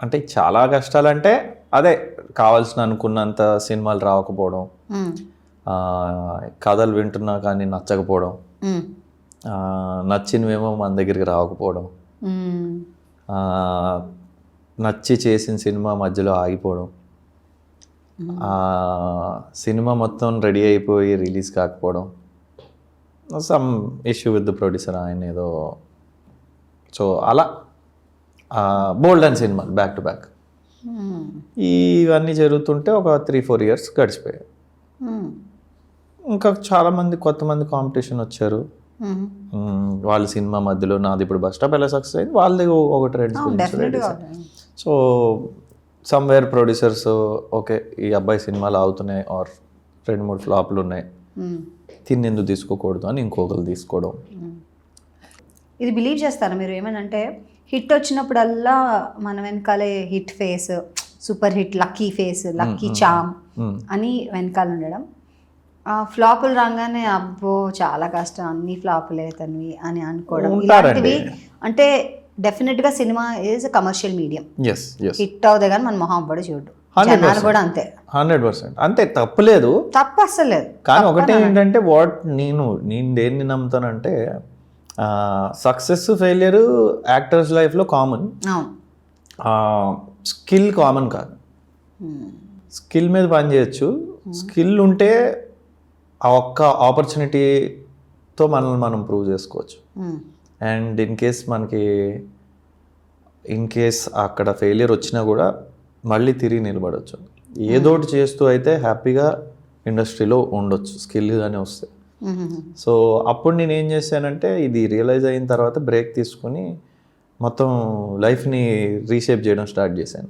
అంటే చాలా కష్టాలు అంటే అదే కావాల్సిన అనుకున్నంత సినిమాలు రాకపోవడం, కథలు వింటున్నా కానీ నచ్చకపోవడం, నచ్చినవేమో మన దగ్గరికి రాకపోవడం, నచ్చి చేసిన సినిమా మధ్యలో ఆగిపోవడం, సినిమా మొత్తం రెడీ అయిపోయి రిలీజ్ కాకపోవడం, some issue with the producer ఆయన ఏదో. సో అలా బోల్డ్ అండ్ సినిమాలు బ్యాక్ టు బ్యాక్ ఇవన్నీ జరుగుతుంటే ఒక 3-4 ఇయర్స్ గడిచిపోయాయి. ఇంకా చాలామంది కొంతమంది కాంపిటీషన్ వచ్చారు. వాళ్ళ సినిమా మధ్యలో నాది ఇప్పుడు బస్ స్టాప్ ఎలా సక్సెస్ అయింది, వాళ్ళది 1-2 సో సమ్వేర్ ప్రొడ్యూసర్స్ ఓకే ఈ అబ్బాయి సినిమాలు అవుతున్నాయి ఆర్ 2-3 ఫ్లాప్లు ఉన్నాయి, తిని ఎందుకు తీసుకోకూడదు అని ఇంకొకరు తీసుకోవడం. ఇది బిలీవ్ చేస్తారా మీరు ఏమనంటే హిట్ వచ్చినప్పుడల్లా మన వెనకాలే hit face, super hit, lucky face, lucky charm అని వెనకాల ఉండడం, ఫ్లాపులు రాగానే అబ్బో చాలా కష్టం అన్ని ఫ్లాపులే తనవి అని అనుకోవడం, ఇలాంటివి. అంటే డెఫినెట్గా cinema is commercial medium, hit అవుదే కానీ మన మొహం అవ్వడు చూడు, జనాలు కూడా అంతే 100% అంతే, తప్పులేదు, తప్పు అస్సలు లేదు. కానీ ఒకటే ఏంటంటే నేను దేన్ని నమ్ముతానంటే సక్సెస్ ఫెయిలియర్ యాక్టర్స్ లైఫ్లో కామన్, స్కిల్ కామన్ కాదు. స్కిల్ మీద పని చేయొచ్చు, స్కిల్ ఉంటే ఆ ఒక్క ఆపర్చునిటీతో మనల్ని మనం ప్రూవ్ చేసుకోవచ్చు. అండ్ ఇన్ కేస్ అక్కడ ఫెయిలియర్ వచ్చినా కూడా మళ్ళీ తిరిగి నిలబడవచ్చు. ఏదోటి చేస్తూ అయితే హ్యాపీగా ఇండస్ట్రీలో ఉండొచ్చు స్కిల్గానే వస్తే. సో అప్పుడు నేను ఏం చేశానంటే ఇది రియలైజ్ అయిన తర్వాత బ్రేక్ తీసుకుని మొత్తం లైఫ్ని రీషేప్ చేయడం స్టార్ట్ చేశాను.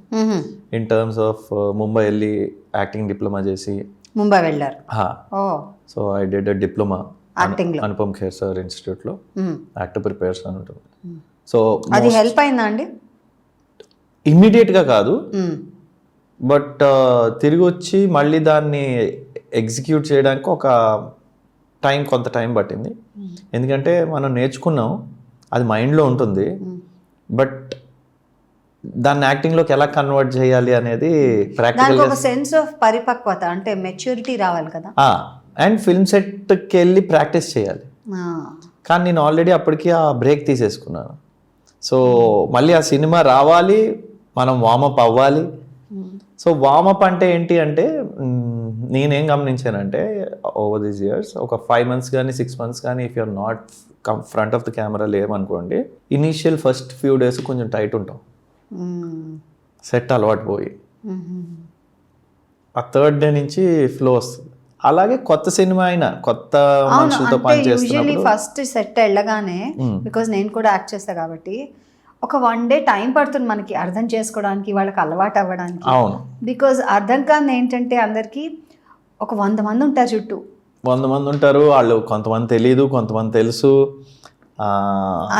ఇన్ టర్మ్స్ ఆఫ్ ముంబై వెళ్ళి యాక్టింగ్ డిప్లొమా చేసి ముంబై వెళ్ళారు. So I did a diploma Anupam Kher sir ఇన్స్టిట్యూట్లో, యాక్టర్ ప్రిపేర్స్ అని ఉంటుంది. సో అది హెల్ప్ అయిందా అండి? ఇమ్మీడియట్గా కాదు, బట్ తిరిగి వచ్చి మళ్ళీ దాన్ని ఎగ్జిక్యూట్ చేయడానికి కొంత టైం పట్టింది. ఎందుకంటే మనం నేర్చుకున్నాం, అది మైండ్లో ఉంటుంది, బట్ దాన్ని యాక్టింగ్లోకి ఎలా కన్వర్ట్ చేయాలి అనేది ప్రాక్టికల్ ఒక సెన్స్ ఆఫ్ పరిపక్వత, అంటే మెచ్యూరిటీ రావాలి కదా. అండ్ ఫిల్మ్ సెట్కి వెళ్ళి ప్రాక్టీస్ చేయాలి. కానీ నేను ఆల్రెడీ అప్పటికి ఆ బ్రేక్ తీసేసుకున్నాను. సో మళ్ళీ ఆ సినిమా రావాలి, మనం వార్మప్ అవ్వాలి. సో వార్మప్ అంటే ఏంటి అంటే నేనేం గమనించానంటే ఓవర్ దీస్ ఇయర్స్ ఒక 5 months కానీ 6 months కానీ if you're not front of the camera లేవనుకోండి, ఇనీషియల్ ఫస్ట్ ఫ్యూ డేస్ కొంచెం టైట్ ఉంటాం, సెట్ అలవాటు పోయి ఆ 3rd day నుంచి ఫ్లో వస్తుంది. అలాగే కొత్త సినిమా అయినా కొత్త మనుషులతో పనిచేస్తున్నప్పుడు ఫస్ట్ సెట్ వెళ్ళగానే, బికాజ్ నేను కూడా యాక్ట్ చేస్తా కాబట్టి ఒక 1 day టైం పడుతుంది మనకి అర్థం చేసుకోవడానికి, వాళ్ళకి అలవాటు అవ్వడానికి. అవును, బికాజ్ అర్థం కాదు ఏంటంటే అందరికి ఒక 100 మంది ఉంటారు చుట్టూ, 100 మంది ఉంటారు. వాళ్ళు కొంతమంది తెలియదు, కొంతమంది తెలుసు,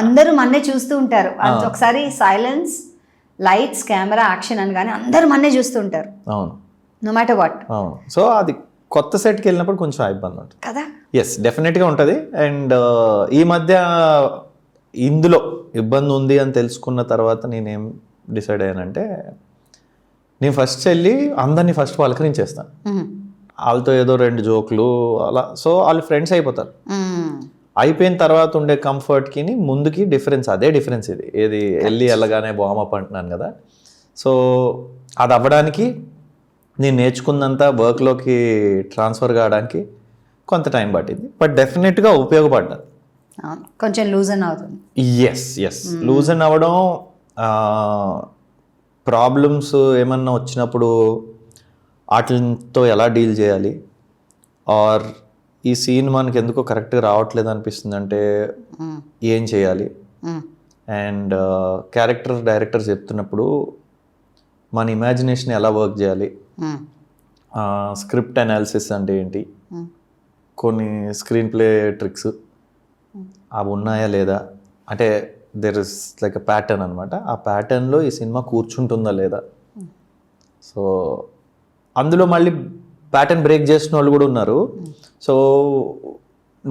అందరూ మన్నే చూస్తూ ఉంటారు. ఒకసారి సైలెన్స్, లైట్స్, కెమెరా, యాక్షన్ అని కానీ అందరూ మన్నే చూస్తూ ఉంటారు. అవును, నో మ్యాటర్ వాట్. అవును. సో అది కొత్త సెట్కి వెళ్ళినప్పుడు కొంచెం ఇబ్బంది ఉంటుంది కదా. ఎస్, డెఫినెట్గా ఉంటుంది. అండ్ ఈ మధ్య ఇందులో ఇబ్బంది ఉంది అని తెలుసుకున్న తర్వాత నేనేం డిసైడ్ అయ్యానంటే, నేను ఫస్ట్ వెళ్ళి అందరినీ ఫస్ట్ పలకరించేస్తాను, వాళ్ళతో ఏదో 2 జోకులు అలా. సో వాళ్ళు ఫ్రెండ్స్ అయిపోతారు. అయిపోయిన తర్వాత ఉండే కంఫర్ట్కి ముందుకి డిఫరెన్స్ అదే డిఫరెన్స్. ఏది వెళ్ళి వెళ్ళగానే వార్మప్ అంటున్నాను కదా. సో అది అవ్వడానికి నేను నేర్చుకున్నంత వర్క్లోకి ట్రాన్స్ఫర్ కావడానికి కొంత టైం పట్టింది, బట్ డెఫినెట్గా ఉపయోగపడ్డది. కొంచెం లూజన్ అవుతుంది. ఎస్ లూజన్ అవ్వడం, ప్రాబ్లమ్స్ ఏమన్నా వచ్చినప్పుడు వాటితో ఎలా డీల్ చేయాలి, ఆర్ ఈ సీన్ మనకి ఎందుకో కరెక్ట్గా రావట్లేదు అనిపిస్తుంది అంటే ఏం చేయాలి, అండ్ డైరెక్టర్ చెప్తున్నప్పుడు మన ఇమాజినేషన్ ఎలా వర్క్ చేయాలి, స్క్రిప్ట్ అనాలిసిస్ అంటే ఏంటి, కొన్ని స్క్రీన్ ప్లే ట్రిక్స్ అవి ఉన్నాయా లేదా, అంటే there is like a pattern అనమాట. ఆ ప్యాటర్న్లో ఈ సినిమా కూర్చుంటుందా లేదా. సో అందులో మళ్ళీ ప్యాటర్న్ బ్రేక్ చేసిన వాళ్ళు కూడా ఉన్నారు. సో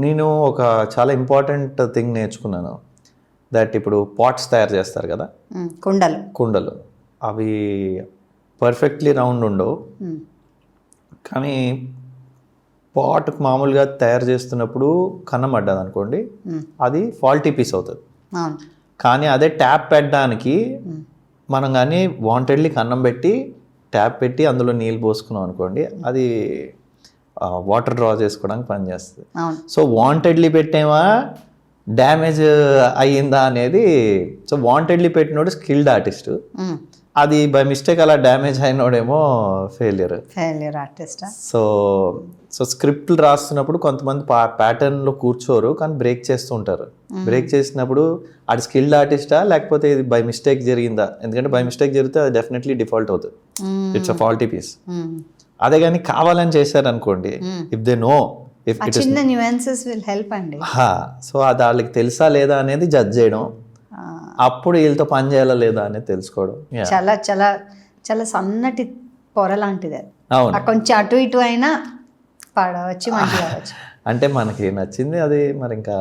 నేను ఒక చాలా ఇంపార్టెంట్ థింగ్ నేర్చుకున్నాను, దట్ ఇప్పుడు పాట్స్ తయారు చేస్తారు కదా, కుండలు అవి పర్ఫెక్ట్లీ రౌండ్ ఉండవు. కానీ పాట్ మామూలుగా తయారు చేస్తున్నప్పుడు కన్నం పడ్డది అనుకోండి, అది ఫాల్టీ పీస్ అవుతుంది. కానీ అదే ట్యాప్ పెట్టడానికి మనం కానీ వాంటెడ్లీ కన్నం పెట్టి ట్యాప్ పెట్టి అందులో నీళ్ళు పోసుకున్నాం అనుకోండి, అది వాటర్ డ్రా చేసుకోవడానికి పనిచేస్తుంది. సో వాంటెడ్లీ పెట్టేమా డ్యామేజ్ అయ్యిందా అనేది. సో వాంటెడ్లీ పెట్టినోడు స్కిల్డ్ ఆర్టిస్ట్, అది బై మిస్టేక్ అలా డ్యామేజ్ అయినోడేమో ఫెయిలియర్ ఆర్టిస్ట్. సో స్క్రిప్ట్లు రాస్తున్నప్పుడు కొంతమంది ప్యాటర్న్లో కూర్చోరు కానీ బ్రేక్ చేస్తూ ఉంటారు. బ్రేక్ చేసినప్పుడు అది స్కిల్డ్ ఆర్టిస్టా లేకపోతే ఇది బై మిస్టేక్ జరిగిందా, ఎందుకంటే బై మిస్టేక్ జరిగితే అది డెఫినెట్లీ డిఫాల్ట్ అవుతుంది, ఇట్స్ అ ఫాల్టీ పీస్. అదే కానీ కావాలని చేశారు అనుకోండి, if they know if it చిన్న న్యూయాన్సెస్ విల్ హెల్ప్ అండి. సో అది వాళ్ళకి తెలుసా లేదా అనేది జడ్జ్ చేయడం, అప్పుడు వీళ్ళతో పని చేయాలా లేదా అనేది తెలుసుకోవడం. చాలా చాలా చాలా సన్నటి పొర లాంటిది అది. అవును, కొంచెం అటు ఇటు అయినా పడవచ్చు, మంచిగా అవ్వచ్చు. అంటే మనకి నచ్చింది అది, మరి ఇంకా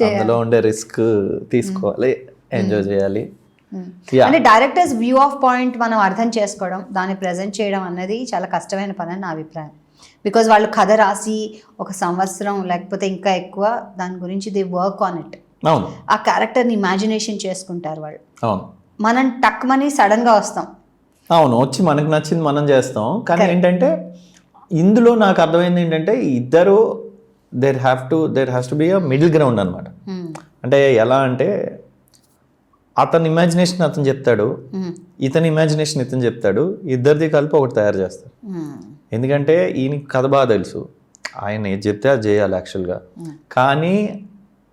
అందులో ఉండే రిస్క్ తీసుకోవాలి, ఎంజాయ్ చేయాలి. అంటే డైరెక్టర్స్ వ్యూ ఆఫ్ పాయింట్ మనం అర్థం చేసుకోవడం, దాన్ని ప్రజెంట్ చేయడం అన్నది చాలా కష్టమైన పని అని నా అభిప్రాయం. బికాజ్ వాళ్ళు కథ రాసి ఒక సంవత్సరం లేకపోతే ఇంకా ఎక్కువ దాని గురించి దే వర్క్ ఆన్ ఇట్. అవును, ఆ క్యారెక్టర్ని ఇమాజినేషన్ చేసుకుంటారు వాళ్ళు. అవును, మనం టక్మని సడన్గా వస్తాం. అవును, వచ్చి మనకు నచ్చింది మనం చేస్తాం. కానీ ఏంటంటే ఇందులో నాకు అర్థమైంది ఏంటంటే ఇద్దరు there has to be a middle ground అనమాట. అంటే ఎలా అంటే అతని ఇమాజినేషన్ అతను చెప్తాడు, ఇతని ఇమాజినేషన్ ఇతను చెప్తాడు, ఇద్దరిది కలిపి ఒకటి తయారు చేస్తారు. ఎందుకంటే ఈయనకి కథ బాగా తెలుసు, ఆయన ఏది చెప్తే అది చేయాలి యాక్చువల్గా. కానీ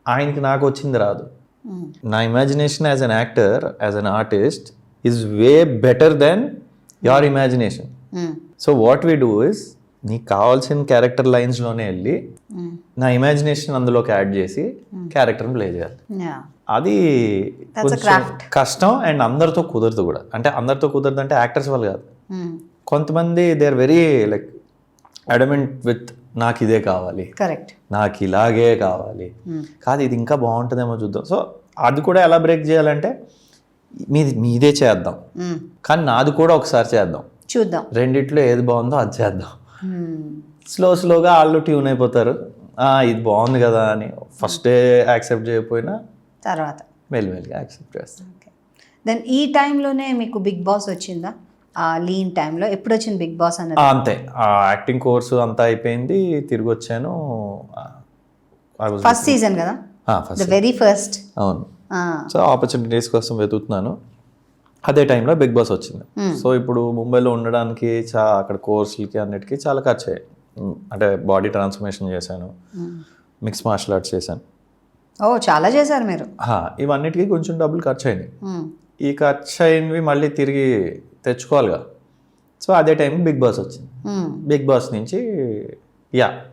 ఆయనకి నాకు వచ్చింది రాదు. నా imagination as an actor, as an artist is way better than your imagination. So what we do is, నీకు కావాల్సిన క్యారెక్టర్ లైన్స్లోనే వెళ్ళి నా ఇమాజినేషన్ అందులోకి యాడ్ చేసి క్యారెక్టర్ని ప్లే చేయాలి. అది కొంచెం కష్టం అండ్ అందరితో కుదరదు కూడా. అంటే అందరితో కుదరదు అంటే యాక్టర్స్ వాళ్ళు కాదు, కొంతమంది they are very like adamant with నాకు ఇదే కావాలి, కరెక్ట్, నాకు ఇలాగే కావాలి, కాదు ఇది ఇంకా బాగుంటుందేమో చూద్దాం. సో అది కూడా ఎలా బ్రేక్ చేయాలంటే మీదే చేద్దాం కానీ నాది కూడా ఒకసారి చూద్దాం, రెండిట్లో ఏది బాగుందో అది చేద్దాం. స్లోగా వాళ్ళు ట్యూన్ అయిపోతారు, ఇది బాగుంది కదా అని. ఫస్ట్ డే యాక్సెప్ట్ చేయకపోయినా తర్వాత మెల్లిమెల్లిగా యాక్సెప్ట్ చేస్తాం. దెన్ ఈ టైంలోనే మీకు బిగ్ బాస్ వచ్చిందా? లీన్ టైంలో ఎప్పుడు వచ్చింది బిగ్ బాస్ అన్నది? అంతే, యాక్టింగ్ కోర్సు అంతా అయిపోయింది, తిరిగి వచ్చాను. ఫస్ట్ సీజన్ కదా, వెరీ ఫస్ట్. అవును, సో ఆపర్చునిటీస్ కోసం వెతుకుతున్నాను. అదే టైంలో బిగ్ బాస్ వచ్చింది. సో ఇప్పుడు ముంబైలో ఉండడానికి అక్కడ కోర్సులకి అన్నిటికీ చాలా ఖర్చు అయ్యాయి. అంటే బాడీ ట్రాన్స్ఫర్మేషన్ చేశాను, మిక్స్ మార్షల్ ఆర్ట్స్ చేశాను. ఓ చాలా చేశారు మీరు. ఇవన్నిటికీ కొంచెం డబ్బులు ఖర్చు అయినాయి. ఈ ఖర్చు అయినవి మళ్ళీ తిరిగి తెచ్చుకోవాలిగా. సో అదే టైం బిగ్ బాస్ వచ్చింది. బిగ్ బాస్ నుంచి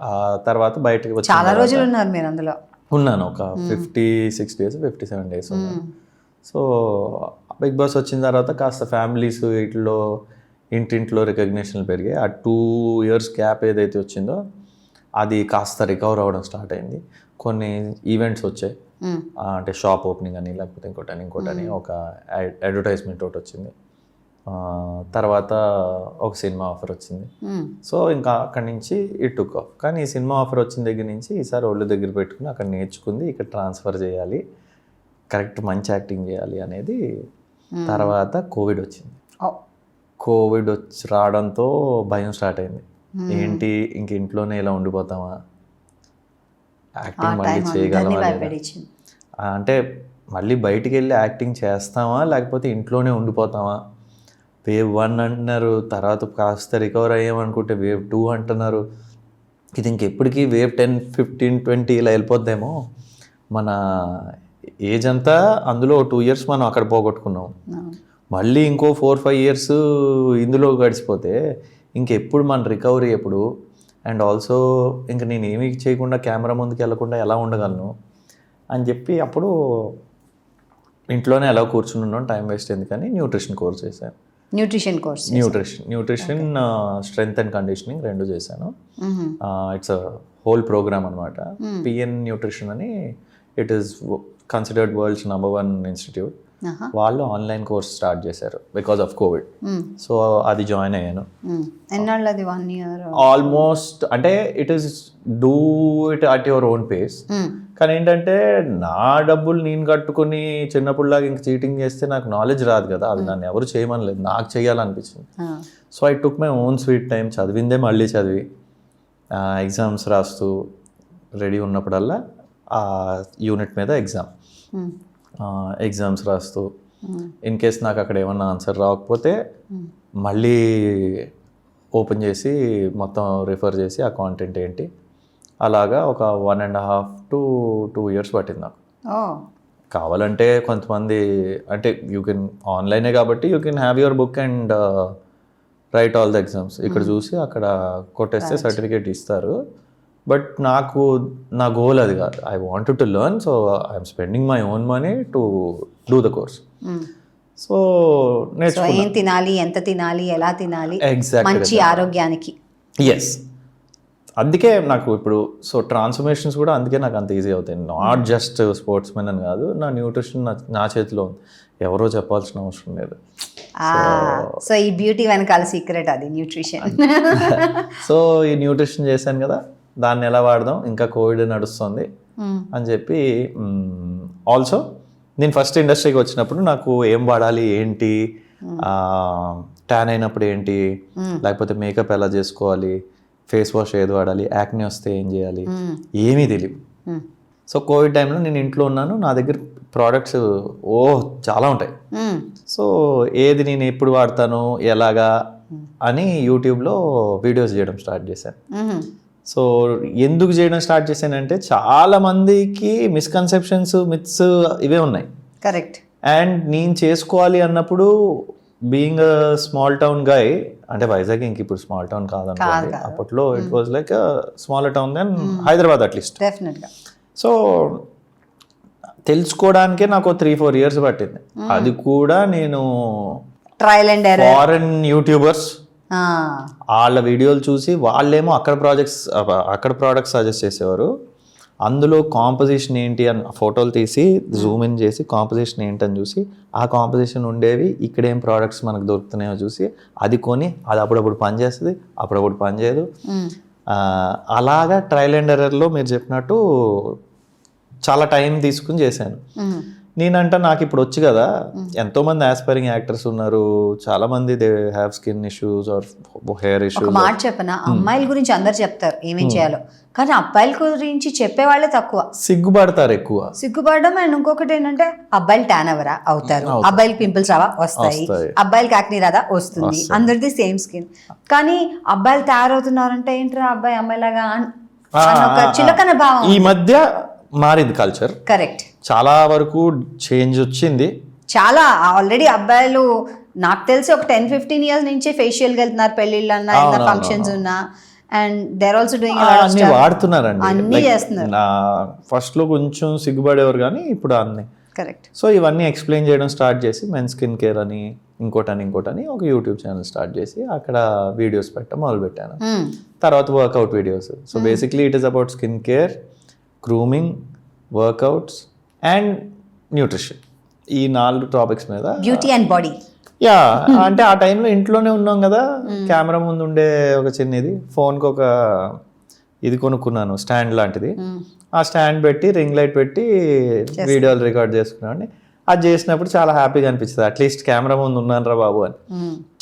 ఆ తర్వాత బయటకు వచ్చి చాలా రోజులు ఉన్నారు మీరు అందులో? ఉన్నాను, ఒక 56 days 57 days ఉన్నాను. సో బిగ్ బాస్ వచ్చిన తర్వాత కాస్త ఫ్యామిలీస్ వీటిలో ఇంటింట్లో రికగ్నిషన్లు పెరిగాయి. ఆ 2 years గ్యాప్ ఏదైతే వచ్చిందో అది కాస్త రికవర్ అవ్వడం స్టార్ట్ అయింది. కొన్ని ఈవెంట్స్ వచ్చాయి, అంటే షాప్ ఓపెనింగ్ అని లేకపోతే ఇంకోటని ఒక అడ్వర్టైజ్మెంట్ ఒకటి వచ్చింది. తర్వాత ఒక సినిమా ఆఫర్ వచ్చింది. సో ఇంకా అక్కడి నుంచి ఇట్ టుక్ ఆఫ్. కానీ ఈ సినిమా ఆఫర్ వచ్చిన దగ్గర నుంచి ఈసారి ఒళ్ళు దగ్గర పెట్టుకుని అక్కడ నేర్చుకుంది, ఇక్కడ ట్రాన్స్ఫర్ చేయాలి, కరెక్ట్ మంచి యాక్టింగ్ చేయాలి అనేది. తర్వాత కోవిడ్ వచ్చింది. కోవిడ్ రావడంతో భయం స్టార్ట్ అయింది. ఏంటి ఇంక ఇంట్లోనే ఇలా ఉండిపోతామా, యాక్టింగ్ మళ్ళీ చేయగలమా, అంటే మళ్ళీ బయటికి వెళ్ళి యాక్టింగ్ చేస్తామా లేకపోతే ఇంట్లోనే ఉండిపోతామా వేవ్ 1 అంటున్నారు, తర్వాత కాస్త రికవర్ అయ్యామనుకుంటే వేవ్ 2 అంటున్నారు. ఇది ఇంకెప్పటికీ వేవ్ 10, 15, 20 ఇలా వెళ్ళిపోద్దేమో. మన ఏజ్ అంతా అందులో 2 years మనం అక్కడ పోగొట్టుకున్నాం, మళ్ళీ ఇంకో 4-5 years ఇందులో గడిచిపోతే ఇంకెప్పుడు మన రికవరీ ఎప్పుడు? అండ్ ఆల్సో ఇంక నేను ఏమీ చేయకుండా కెమెరా ముందుకు వెళ్ళకుండా ఎలా ఉండగలను అని చెప్పి అప్పుడు ఇంట్లోనే ఎలా కూర్చుని ఉన్నాను, టైం వేస్ట్ ఎందుకని న్యూట్రిషన్ కోర్స్ చేశాను. న్యూట్రిషన్ స్ట్రెంగ్త్ అండ్ కండిషనింగ్ 2 చేశాను. ఇట్స్ అ హోల్ ప్రోగ్రామ్ అనమాట. పిఎన్ న్యూట్రిషన్ అని, it is considered world's #1 institute. వాళ్ళు ఆన్లైన్ కోర్స్ స్టార్ట్ చేశారు బికాస్ ఆఫ్ కోవిడ్. సో అది జాయిన్ అయ్యాను. ఎన్నాళ్ళది? 1 year ఆల్మోస్ట్. అంటే it is do it at your own face. కానీ ఏంటంటే నా డబ్బులు నేను కట్టుకుని చిన్నప్పుడులాగా ఇంక చీటింగ్ చేస్తే నాకు నాలెడ్జ్ రాదు కదా, అది నన్ను ఎవరు చేయమనలేదు, నాకు చేయాలనిపించింది. So I took my own sweet time, చదివిందే మళ్ళీ చదివి ఎగ్జామ్స్ రాస్తూ రెడీ ఉన్నప్పుడల్లా ఆ యూనిట్ మీద ఎగ్జామ్స్ రాస్తూ ఇన్ కేస్ నాకు అక్కడ ఏమన్నా ఆన్సర్ రాకపోతే మళ్ళీ ఓపెన్ చేసి మొత్తం రిఫర్ చేసి ఆ కాంటెంట్ ఏంటి, అలాగా ఒక 1.5 to 2 years పట్టింది నాకు. కావాలంటే కొంతమంది అంటే యూ కెన్ ఆన్లైనే కాబట్టి you can have your book and right all the exams. ఇక్కడ చూసి అక్కడ కొట్టేస్తే సర్టిఫికేట్ ఇస్తారు. బట్ నాకు నా గోల్ అది కాదు. I wanted to learn, so I'm spending my own money to do the course. So ఏం తినాలి, ఎంత తినాలి, ఎలా తినాలి, మంచి ఆరోగ్యానికి. ఎస్, అందుకే నాకు ఇప్పుడు సో ట్రాన్స్ఫర్మేషన్స్ కూడా అందుకే నాకు అంత ఈజీ అవుతాయి. నాట్ జస్ట్ స్పోర్ట్స్ మెన్ అని కాదు, నా న్యూట్రిషన్ నా చేతిలో ఉంది, ఎవరో చెప్పాల్సిన అవసరం లేదు. సో ఈ బ్యూటీ వెనకాల సీక్రెట్ అది న్యూట్రిషన్. సో ఈ న్యూట్రిషన్ చేశాను కదా, దాన్ని ఎలా వాడదాం, ఇంకా కోవిడ్ నడుస్తుంది అని చెప్పి. ఆల్సో నేను ఫస్ట్ ఇండస్ట్రీకి వచ్చినప్పుడు నాకు ఏం వాడాలి ఏంటి, ట్యాన్ అయినప్పుడు ఏంటి, లేకపోతే మేకప్ ఎలా చేసుకోవాలి, ఫేస్ వాష్ ఏది వాడాలి, యాక్ని వస్తే ఏం చేయాలి, ఏమీ తెలియదు. సో కోవిడ్ టైంలో నేను ఇంట్లో ఉన్నాను, నా దగ్గర ప్రోడక్ట్స్ చాలా ఉంటాయి. సో ఏది నేను ఎప్పుడు వాడతాను ఎలాగా అని యూట్యూబ్లో వీడియోస్ చేయడం స్టార్ట్ చేశాను. సో ఎందుకు చేయడం స్టార్ట్ చేశానంటే చాలా మందికి మిస్కన్సెప్షన్స్, మిత్స్ ఇవే ఉన్నాయి. కరెక్ట్. అండ్ నేను చేసుకోవాలి అన్నప్పుడు being a small town guy, అంటే వైజాగ్ ఇంక ఇప్పుడు స్మాల్ టౌన్ కాదనుకోండి, అప్పట్లో it was like smaller town than Hyderabad at least. డెఫినెట్గా. సో తెలుసుకోవడానికే నాకు 3-4 years పట్టింది. అది కూడా నేను trial and error. Foreign YouTubers వాళ్ళ వీడియోలు చూసి వాళ్ళేమో అక్కడ ప్రోడక్ట్స్ సజెస్ట్ చేసేవారు. అందులో కాంపోజిషన్ ఏంటి అని ఫోటోలు తీసి జూమ్ ఇన్ చేసి కాంపోజిషన్ ఏంటి అని చూసి ఆ కాంపోజిషన్ ఉండేవి ఇక్కడేం ప్రోడక్ట్స్ మనకు దొరుకుతున్నాయో చూసి అది కొని అది అప్పుడప్పుడు పనిచేస్తుంది, అప్పుడప్పుడు పనిచేయదు. అలాగా ట్రయల్ అండ్ ఎర్రర్లో మీరు చెప్పినట్టు చాలా టైం తీసుకుని చేశాను. నేనంట నాకు ఇప్పుడు వచ్చు కదా, ఎంతోమంది ఆస్పైరింగ్ యాక్టర్స్ ఉన్నారు, చాలా మంది they have skin issues or hair issues. ఒక మాట చెప్పనా, అమ్మాయిల గురించి అందరు చెప్తారు ఏమేం చేయాలో, కానీ అబ్బాయిల గురించి చెప్పే వాళ్ళే తక్కువ. సిగ్గుపడతారు ఎక్కువ. సిగ్గుపడడం. అండ్ ఇంకొకటి ఏంటంటే అబ్బాయిలు ట్యాన్ అవరా అవుతారు, అబ్బాయిలు పింపుల్స్ రావా వస్తాయి, అబ్బాయిలకి యాక్ని రాదా వస్తుంది, అందరిది సేమ్ స్కిన్. కానీ అబ్బాయిలు తయారవుతున్నారంటే ఏంట్రా అబ్బాయి అమ్మాయిలాగా చిలకన భావం. ఈ మధ్య మారింది కల్చర్. కరెక్ట్. చాలా వరకు చేంజ్ వచ్చింది. చాలా ఆల్రెడీ అబ్బాయిలు నాకు తెలిసి ఒక 10-15 years నుంచే ఫేషియల్కి వెళ్తున్నారు, పెళ్ళిళ్ళు అన్నా ఫంక్షన్స్ ఉన్నా, అండ్ దేర్ ఆల్సో డూయింగ్ అన్ని వాడుతున్నారండి, అన్ని చేస్తున్నారు. ఫస్ట్ లో కొంచెం సిగ్గుపడేవారు కానీ ఇప్పుడు అన్ని. కరెక్ట్. సో ఇవన్నీ ఎక్స్ప్లెయిన్ చేయడం స్టార్ట్ చేసి మెన్ స్కిన్ కేర్ అని ఇంకోటని ఒక యూట్యూబ్ ఛానల్ స్టార్ట్ చేసి అక్కడ వీడియోస్ పెట్టడం మొదలు పెట్టాను. తర్వాత workout videos. So basically it is about skin care, grooming, workouts and nutrition. ఈ 4 టాపిక్స్ మీద. Beauty and body. యా, అంటే ఆ టైంలో ఇంట్లోనే ఉన్నాం కదా, కెమెరా ముందు ఉండే ఒక చిన్నది ఫోన్కి ఒక ఇది కొనుక్కున్నాను, స్టాండ్ లాంటిది. ఆ స్టాండ్ పెట్టి రింగ్ లైట్ పెట్టి వీడియోలు రికార్డ్ చేసుకున్నాను. అది చేసినప్పుడు చాలా హ్యాపీగా అనిపించింది, అట్లీస్ట్ కెమెరా ముందు ఉన్నాను రా బాబు అని.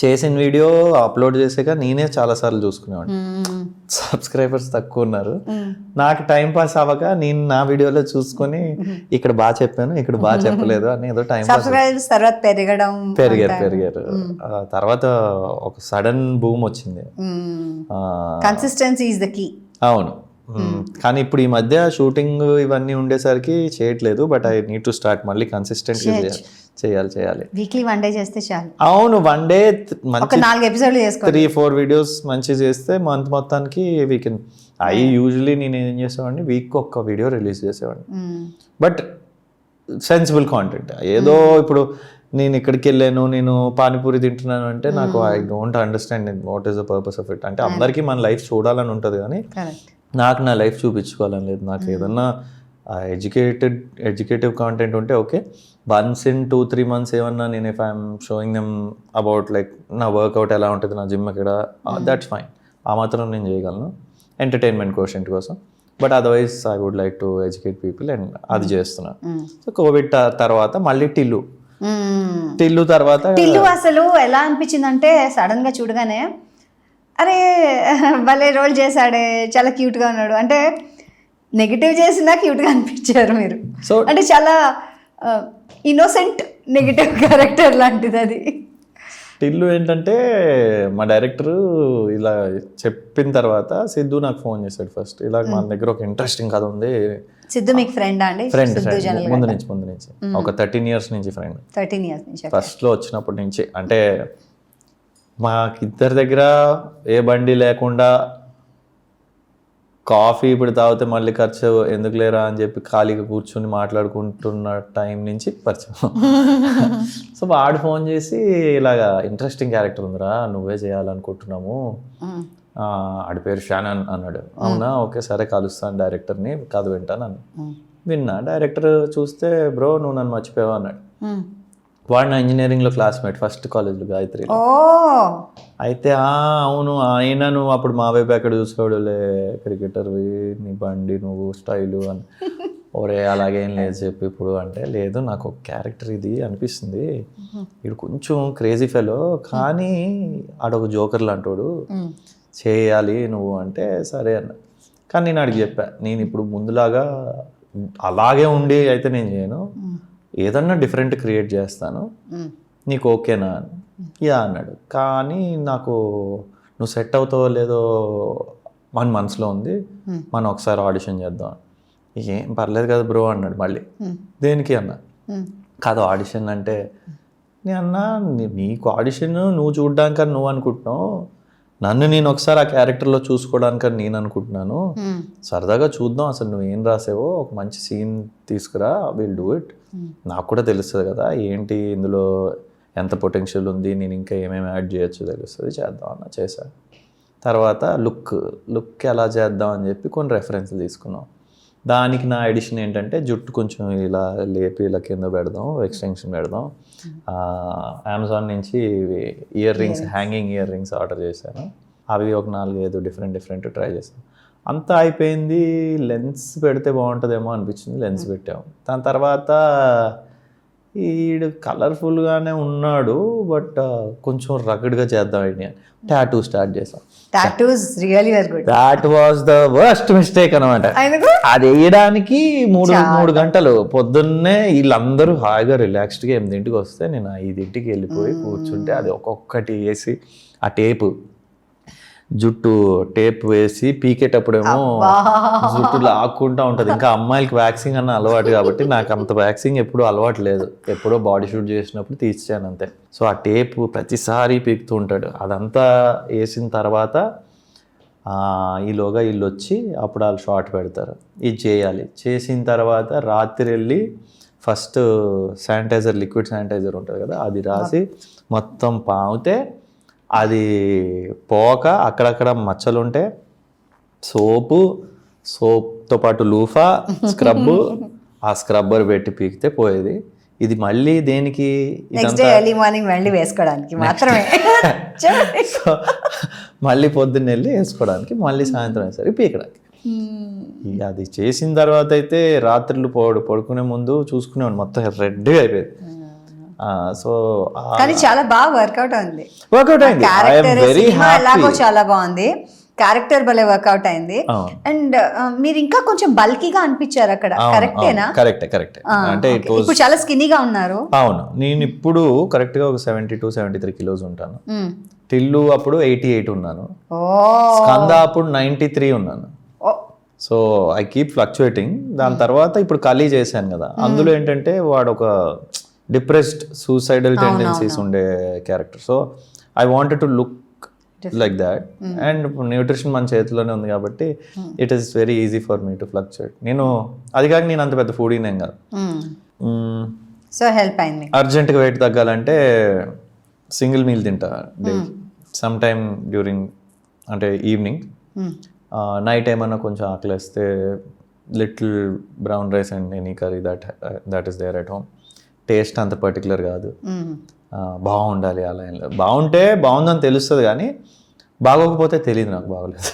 చేసిన వీడియో అప్లోడ్ చేసాక నేనే చాలాసార్లు చూసుకునేవాడిని. సబ్స్క్రైబర్స్ తక్కువ ఉన్నారు, నాకు టైం పాస్ అవ్వక నేను నా వీడియోలో చూసుకొని ఇక్కడ బాగా చెప్పాను, ఇక్కడ బాగా చెప్పలేదు అని ఏదో టైం సబ్స్క్రైబర్స్ తర్వాత పెరిగారు. తర్వాత ఒక సడన్ బూమ్ వచ్చింది. Consistency is the key. అవును, కానీ ఇప్పుడు ఈ మధ్య షూటింగ్ ఇవన్నీ ఉండేసరికి చేయట్లేదు, but I need to start మళ్ళీ కన్సిస్టెంట్ చేయాలి. వీక్లీ 1 day చేస్తే చాలు. అవును, 1 day ఒక 4 episodes చేసుకోవాలి, 3-4 వీడియోస్ మంచి చేస్తే మంత్ మొత్తానికి వీ కెన్. యూజువలీ నేను ఏం చేసేవాడిని, వీక్ ఒక్క వీడియో రిలీజ్ చేసేవాడిని, బట్ సెన్సిబుల్ కాంటెంట్. ఏదో ఇప్పుడు నేను ఇక్కడికి వెళ్ళాను, నేను పానీపూరి తింటున్నాను అంటే నాకు I don't understand what is the purpose of it. అంటే అందరికీ మన లైఫ్ చూడాలని ఉంటుంది, కానీ నాకు నా లైఫ్ చూపించుకోవాలని లేదు. నాకు ఏదన్నా ఎడ్యుకేటివ్ కాంటెంట్ ఉంటే ఓకే, వన్స్ ఇన్ 2-3 months ఏమన్నా నేను if I'm showing them about like నా వర్కౌట్ ఎలా ఉంటుంది, నా జిమ్ ఎక్కడ, దట్స్ ఫైన్. ఆ మాత్రం నేను చేయగలను ఎంటర్టైన్మెంట్ కోషెంట్ కోసం. But otherwise I would like to educate people, and అది చేస్తున్నా. సో కోవిడ్ తర్వాత మళ్ళీ టిల్లు తర్వాత అసలు ఎలా అనిపించింది అంటే, సడన్ గా చూడగానే అరే భలే రోల్ చేశాడే, చాలా క్యూట్ గా ఉన్నాడు అంటే, నెగిటివ్ చేసినా క్యూట్ గా అనిపించారు మీరు. సో అంటే చాలా ఇన్నోసెంట్ నెగిటివ్ క్యారెక్టర్ లాంటిది అది. టిల్లు ఏంటంటే మా డైరెక్టర్ ఇలా చెప్పిన తర్వాత సిద్ధు నాకు ఫోన్ చేశాడు ఫస్ట్, ఇలా మన దగ్గర ఒక ఇంట్రెస్టింగ్ కథ ఉంది. సిద్ధు మీకు ఫ్రెండ్ అండి? ఫ్రెండ్ ముందు నుంచి ఒక 13 years నుంచి ఫ్రెండ్. 13 years నుంచి ఫస్ట్ లో వచ్చినప్పటి నుంచి. అంటే మాకిద్దరి దగ్గర ఏ బండి లేకుండా కాఫీ ఇప్పుడు తాగితే మళ్ళీ ఖర్చు ఎందుకు లేరా అని చెప్పి ఖాళీగా కూర్చొని మాట్లాడుకుంటున్న టైం నుంచి పరిచయం. సో వాడు ఫోన్ చేసి ఇలాగా ఇంట్రెస్టింగ్ క్యారెక్టర్ ఉందిరా, నువ్వే చేయాలనుకుంటున్నాము, ఆడి పేరు షానన్ అన్నాడు. అవునా, ఓకే సరే కలుస్తాను డైరెక్టర్ని, కథ వింటాను అన్న. విన్నా. డైరెక్టర్ చూస్తే బ్రో నువ్వు నన్ను మర్చిపోయావు అన్నాడు. వాడు నా ఇంజనీరింగ్లో క్లాస్మేట్, ఫస్ట్ కాలేజ్లో గాయత్రి. అయితే అవును అయినా నువ్వు అప్పుడు మా వైపు ఎక్కడ చూసుకోవడులే, క్రికెటర్వి, నీ బండి నువ్వు స్టైలు అని. ఓరే అలాగేం లేదు చెప్పి ఇప్పుడు అంటే, లేదు నాకు ఒక క్యారెక్టర్ ఇది అనిపిస్తుంది, ఇది కొంచెం క్రేజీ ఫెలో కానీ ఆడొక జోకర్ లాంటోడు, చేయాలి నువ్వు అంటే సరే అన్న. కానీ నేను అడిగి చెప్పా, నేను ఇప్పుడు ముందులాగా అలాగే ఉండి అయితే నేను చేయను, ఏదన్నా డిఫరెంట్ క్రియేట్ చేస్తాను, నీకు ఓకేనా అని. యా అన్నాడు. కానీ నాకు నువ్వు సెట్ అవుతావో లేదో మన మనసులో ఉంది, మనం ఒకసారి ఆడిషన్ చేద్దాం. ఏం పర్లేదు కదా బ్రో అన్నాడు. మళ్ళీ దేనికి అన్న, కాదు ఆడిషన్ అంటే. నేను అన్నా నీకు ఆడిషన్ నువ్వు చూడ్డానికని నువ్వు అనుకుంటున్నావు, నన్ను నేను ఒకసారి ఆ క్యారెక్టర్లో చూసుకోవడానికని నేను అనుకుంటున్నాను, సరదాగా చూద్దాం అసలు నువ్వు ఏం రాసావో, ఒక మంచి సీన్ తీసుకురా, విల్ డూ ఇట్. నాకు కూడా తెలుస్తుంది కదా ఏంటి ఇందులో ఎంత పొటెన్షియల్ ఉంది, నేను ఇంకా ఏమేమి యాడ్ చేయొచ్చో తెలుస్తుంది, చేద్దాం అన్న. చేశాను. తర్వాత లుక్ ఎలా చేద్దాం అని చెప్పి కొన్ని రెఫరెన్స్లు తీసుకున్నాం. దానికి నా ఎడిషన్ ఏంటంటే, జుట్టు కొంచెం ఇలా లేపి ఇలా కింద పెడదాం, ఎక్స్టెన్షన్ పెడదాం. అమెజాన్ నుంచి ear rings, hanging ear rings order చేశాను. అవి ఒక 4-5 డిఫరెంట్ ట్రై చేశాను. అంతా అయిపోయింది. లెన్స్ పెడితే బాగుంటుందేమో అనిపించింది, లెన్స్ పెట్టాము. దాని తర్వాత ఈడు కలర్ఫుల్గానే ఉన్నాడు, బట్ కొంచెం రగడ్గా చేద్దాం ఐడియా, టాటూ స్టార్ట్ చేసాం. That was the worst mistake అనమాట. అది వేయడానికి 3 గంటలు. పొద్దున్నే వీళ్ళందరూ హాయిగా రిలాక్స్డ్గా 8ంటికి వస్తే నేను 5ంటికి వెళ్ళిపోయి కూర్చుంటే అది ఒక్కొక్కటి వేసి ఆ జుట్టు టేప్ వేసి పీకేటప్పుడేమో జుట్టు లాక్కుంటా ఉంటుంది. ఇంకా అమ్మాయిలకి వ్యాక్సింగ్ అన్న అలవాటు కాబట్టి నాకు అంత వ్యాక్సింగ్ ఎప్పుడూ అలవాటు లేదు, ఎప్పుడో బాడీ షూట్ చేసినప్పుడు తీర్చాను అంతే. సో ఆ టేప్ ప్రతిసారి పీకుతూ ఉంటాడు. అదంతా వేసిన తర్వాత ఈలోగా వీళ్ళు వచ్చి అప్పుడు వాళ్ళు షార్ట్ పెడతారు. ఇది చేయాలి. చేసిన తర్వాత రాత్రి వెళ్ళి ఫస్ట్ శానిటైజర్, లిక్విడ్ శానిటైజర్ ఉంటుంది కదా, అది రాసి మొత్తం పామితే అది పోక అక్కడక్కడ మచ్చలుంటే సోప్తో పాటు లూఫా, స్క్రబ్, ఆ స్క్రబ్బర్ పెట్టి పీకితే పోయేది. ఇది మళ్ళీ దేనికి, వేసుకోవడానికి మాత్రమే. మళ్ళీ పొద్దున్న వెళ్ళి వేసుకోవడానికి, మళ్ళీ సాయంత్రం వేసరికి పీకడానికి. ఇక అది చేసిన తర్వాత అయితే రాత్రులు పడుకునే ముందు చూసుకునేవాడు, మొత్తం రెడ్గా అయిపోయేది. సో కానీ చాలా బాగా వర్కౌట్ అయింది, వర్కౌట్ అయింది. క్యారెక్టర్ సినిమా ఎలాగో చాలా బాగుంది, క్యారెక్టర్ భలే వర్కౌట్ అయింది. అండ్ మీరు ఇంకా కొంచెం బల్కీగా అనిపించారు అక్కడ, కరెక్టేనా? కరెక్ట్. అంటే ఇప్పుడు చాలా స్కిన్నీగా ఉన్నారు. అవును, నేను ఇప్పుడు కరెక్ట్ గా ఒక 72-73 కిలోస్ ఉంటాను. టిల్లు అప్పుడు 88 ఉన్నాను, స్కంద అప్పుడు 93 ఉన్నాను. So I keep fluctuating. దాని తర్వాత ఇప్పుడు కలీ చేశాను కదా, అందులో ఏంటంటే వాడు ఒక డిప్రెస్డ్ సూసైడల్ టెండెన్సీస్ ఉండే character. So I wanted to look like that. And nutrition మన చేతిలోనే ఉంది కాబట్టి it is very easy for me to fluctuate. నేను అది కాక నేను అంత పెద్ద ఫుడీనేం కాదు. సో హెల్ప్ అయింది. అర్జెంట్గా వెయిట్ తగ్గాలంటే సింగిల్ మీల్ తింటా డే, సమ్ టైమ్ డ్యూరింగ్ అంటే ఈవినింగ్. నైట్ ఏమన్నా కొంచెం ఆకలిస్తే little brown rice and any curry that is there at home. Taste అంత పర్టికులర్ కాదు, బాగుండాలి అలా ఏం లేదు. బాగుంటే బాగుందని తెలుస్తుంది కానీ బాగోకపోతే తెలియదు నాకు బాగోలేదు,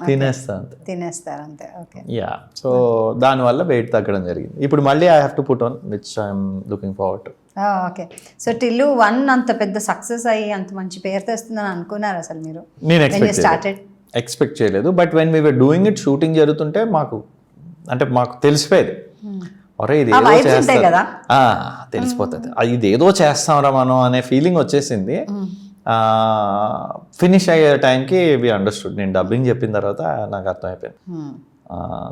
తినేస్తారు అంతే. Okay, yeah. సో దానివల్ల వెయిట్ తగ్గడం జరిగింది. ఇప్పుడు మళ్ళీ I have to put on which I'm looking forward to. Okay, so Tillu 1 అంత పెద్ద సక్సెస్ అయ్యి అంత మంచి పేరు తెస్తుందని అనుకున్నారు అసలు మీరు? నేను ఎక్స్పెక్ట్ చేయలేదు. But when we were doing it, shooting జరుగుతుంటే మాకు తెలిసిపోయేది, అరే ఇది తెలిసిపోతుంది, ఇది ఏదో చేస్తాంరా మనం అనే ఫీలింగ్ వచ్చేసింది. ఫినిష్ అయ్యే టైంకి వి అండర్స్టూడ్. నేను డబ్బింగ్ చెప్పిన తర్వాత నాకు అర్థమైపోయింది.